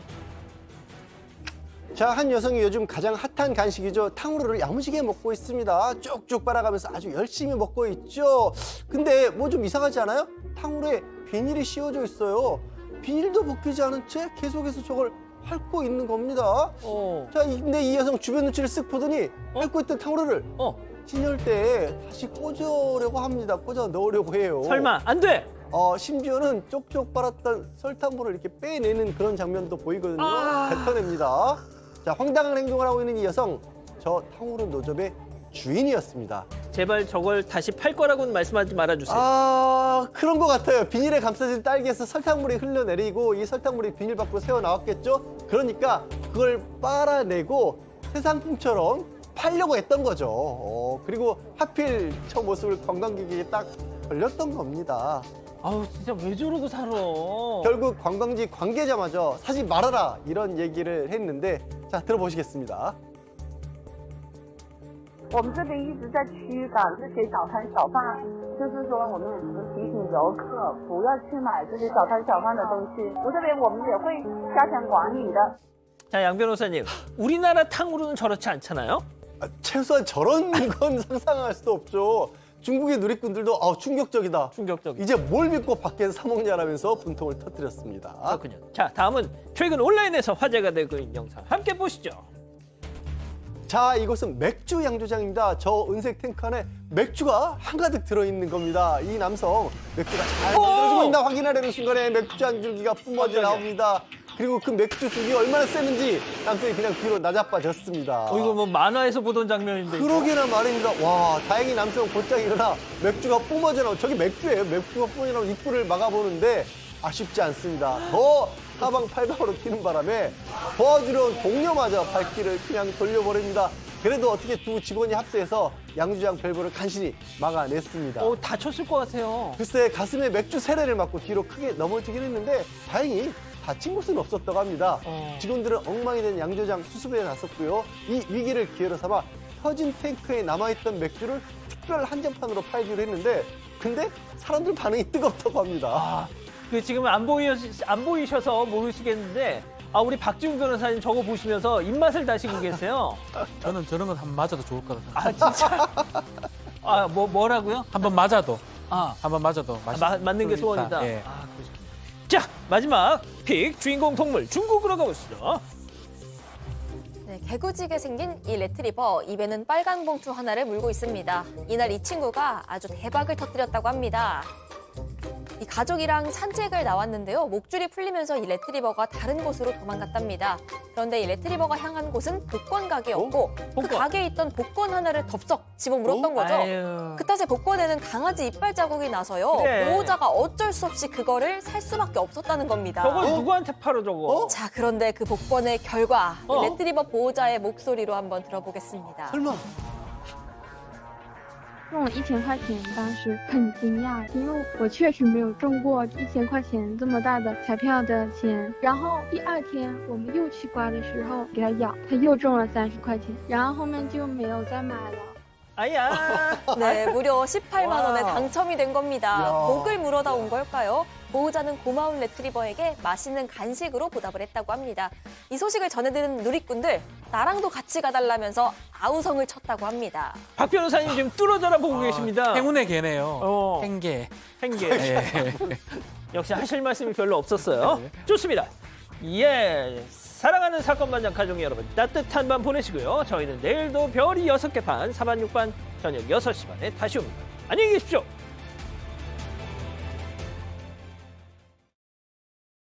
자, 한 여성이 요즘 가장 핫한 간식이죠. 탕후루를 야무지게 먹고 있습니다. 쭉쭉 빨아가면서 아주 열심히 먹고 있죠. 근데 뭐 좀 이상하지 않아요? 탕후루에 비닐이 씌워져 있어요. 비닐도 벗기지 않은 채 계속해서 저걸 핥고 있는 겁니다. 자, 근데 이 여성 주변 눈치를 쓱 보더니 핥고 있던 탕후루를 진열대에 다시 꽂으려고 합니다. 꽂아 넣으려고 해요. 설마 안 돼? 심지어는 쪽쪽 빨았던 설탕물을 이렇게 빼내는 그런 장면도 보이거든요. 뱉어냅니다. 자, 황당한 행동을 하고 있는 이 여성, 저 탕후루 노점의 주인이었습니다. 제발 저걸 다시 팔 거라고는 말씀하지 말아주세요. 그런 것 같아요. 비닐에 감싸진 딸기에서 설탕물이 흘러내리고 이 설탕물이 비닐 밖으로 새어나왔겠죠? 그러니까 그걸 빨아내고 새 상품처럼 팔려고 했던 거죠. 그리고 하필 저 모습을 관광객에게 딱 걸렸던 겁니다. 아우 진짜 왜 저러고 살아? 결국 관광지 관계자마저 사지 말아라 이런 얘기를 했는데 자 들어보시겠습니다. 我们这边一直在驱赶这些小摊小贩，就是说我们提醒游客不要去买这些小摊小贩的东西。这边我们也会加强管理的。 자, 양 변호사님, 우리나라 탕후루는 저렇지 않잖아요? 최소한 저런 건 상상할 수 없죠. 중국의 누리꾼들도 충격적이다. 이제 뭘 믿고 밖에서 사 먹냐라면서 분통을 터뜨렸습니다. 그렇군요. 자, 다음은 최근 온라인에서 화제가 되고 있는 영상 함께 보시죠. 자, 이곳은 맥주 양조장입니다. 저 은색 탱크 안에 맥주가 한가득 들어있는 겁니다. 이 남성 맥주가 잘 만들어지고 있나 확인하려는 순간에 맥주 한 줄기가 뿜어져 나옵니다. 그리고 그 맥주 줄기가 얼마나 세는지 남성이 그냥 뒤로 나자빠졌습니다. 이거 뭐 만화에서 보던 장면인데. 그러게나 말입니다. 와, 다행히 남성은 곧장 일어나 맥주가 뿜어져 나오고, 저게 맥주예요. 맥주가 뿜어져 나오고 입구를 막아보는데 아쉽지 않습니다. 더 사방팔방으로 튀는 바람에 도와주려 온 동료마저 발길을 그냥 돌려버립니다. 그래도 어떻게 두 직원이 합세해서 양조장 밸브를 간신히 막아냈습니다. 다쳤을 것 같아요. 글쎄, 가슴에 맥주 세례를 맞고 뒤로 크게 넘어지긴 했는데 다행히 다친 곳은 없었다고 합니다. 직원들은 엉망이 된 양조장 수습에 나섰고요. 이 위기를 기회로 삼아 터진 탱크에 남아있던 맥주를 특별 한정판으로 팔기로 했는데, 근데 사람들 반응이 뜨겁다고 합니다. 그 지금 안 보이셔서 모르시겠는데, 우리 박지훈 변호사님 저거 보시면서 입맛을 다시고 계세요. 저는 저런 건 한번 맞아도 좋을 것 같아요. 진짜? 뭐라고요? 한번 맞아도. 한번 맞아도 맞는 게 소원이다. 예. 자, 마지막 픽 주인공 동물 중국으로 가보시죠. 네, 개구지게 생긴 이 레트리버, 입에는 빨간 봉투 하나를 물고 있습니다. 이날 이 친구가 아주 대박을 터뜨렸다고 합니다. 이 가족이랑 산책을 나왔는데요. 목줄이 풀리면서 이 레트리버가 다른 곳으로 도망갔답니다. 그런데 이 레트리버가 향한 곳은 복권 가게였고, 그 가게에 있던 복권 하나를 덥석 집어물었던 거죠. 아유. 그 탓에 복권에는 강아지 이빨 자국이 나서요. 그래. 보호자가 어쩔 수 없이 그거를 살 수밖에 없었다는 겁니다. 저걸 누구한테 팔아 저거? 자, 그런데 그 복권의 결과, 이 레트리버 보호자의 목소리로 한번 들어보겠습니다. 설마? 中了1000块钱，当时很惊讶，因为我确实没有中过1000块钱这么大的彩票的钱。然后第2天我们又去刮的时候，给他咬，他又中了30块钱，然后后面就没有再买了。 아야. 네, 무려 18만 원에 와. 당첨이 된 겁니다. 야. 복을 물어다 온 걸까요? 보호자는 고마운 레트리버에게 맛있는 간식으로 보답을 했다고 합니다. 이 소식을 전해들은 누리꾼들, 나랑도 같이 가달라면서 아우성을 쳤다고 합니다. 박 변호사님 지금 뚫어져라 보고 계십니다. 행운의 개네요. 행개. 행개. 역시 하실 말씀이 별로 없었어요. 좋습니다. 예. 사랑하는 사건반장 가족 여러분, 따뜻한 밤 보내시고요. 저희는 내일도 별이 6개 반, 4반, 6반 저녁 6시 반에 다시 옵니다. 안녕히 계십시오.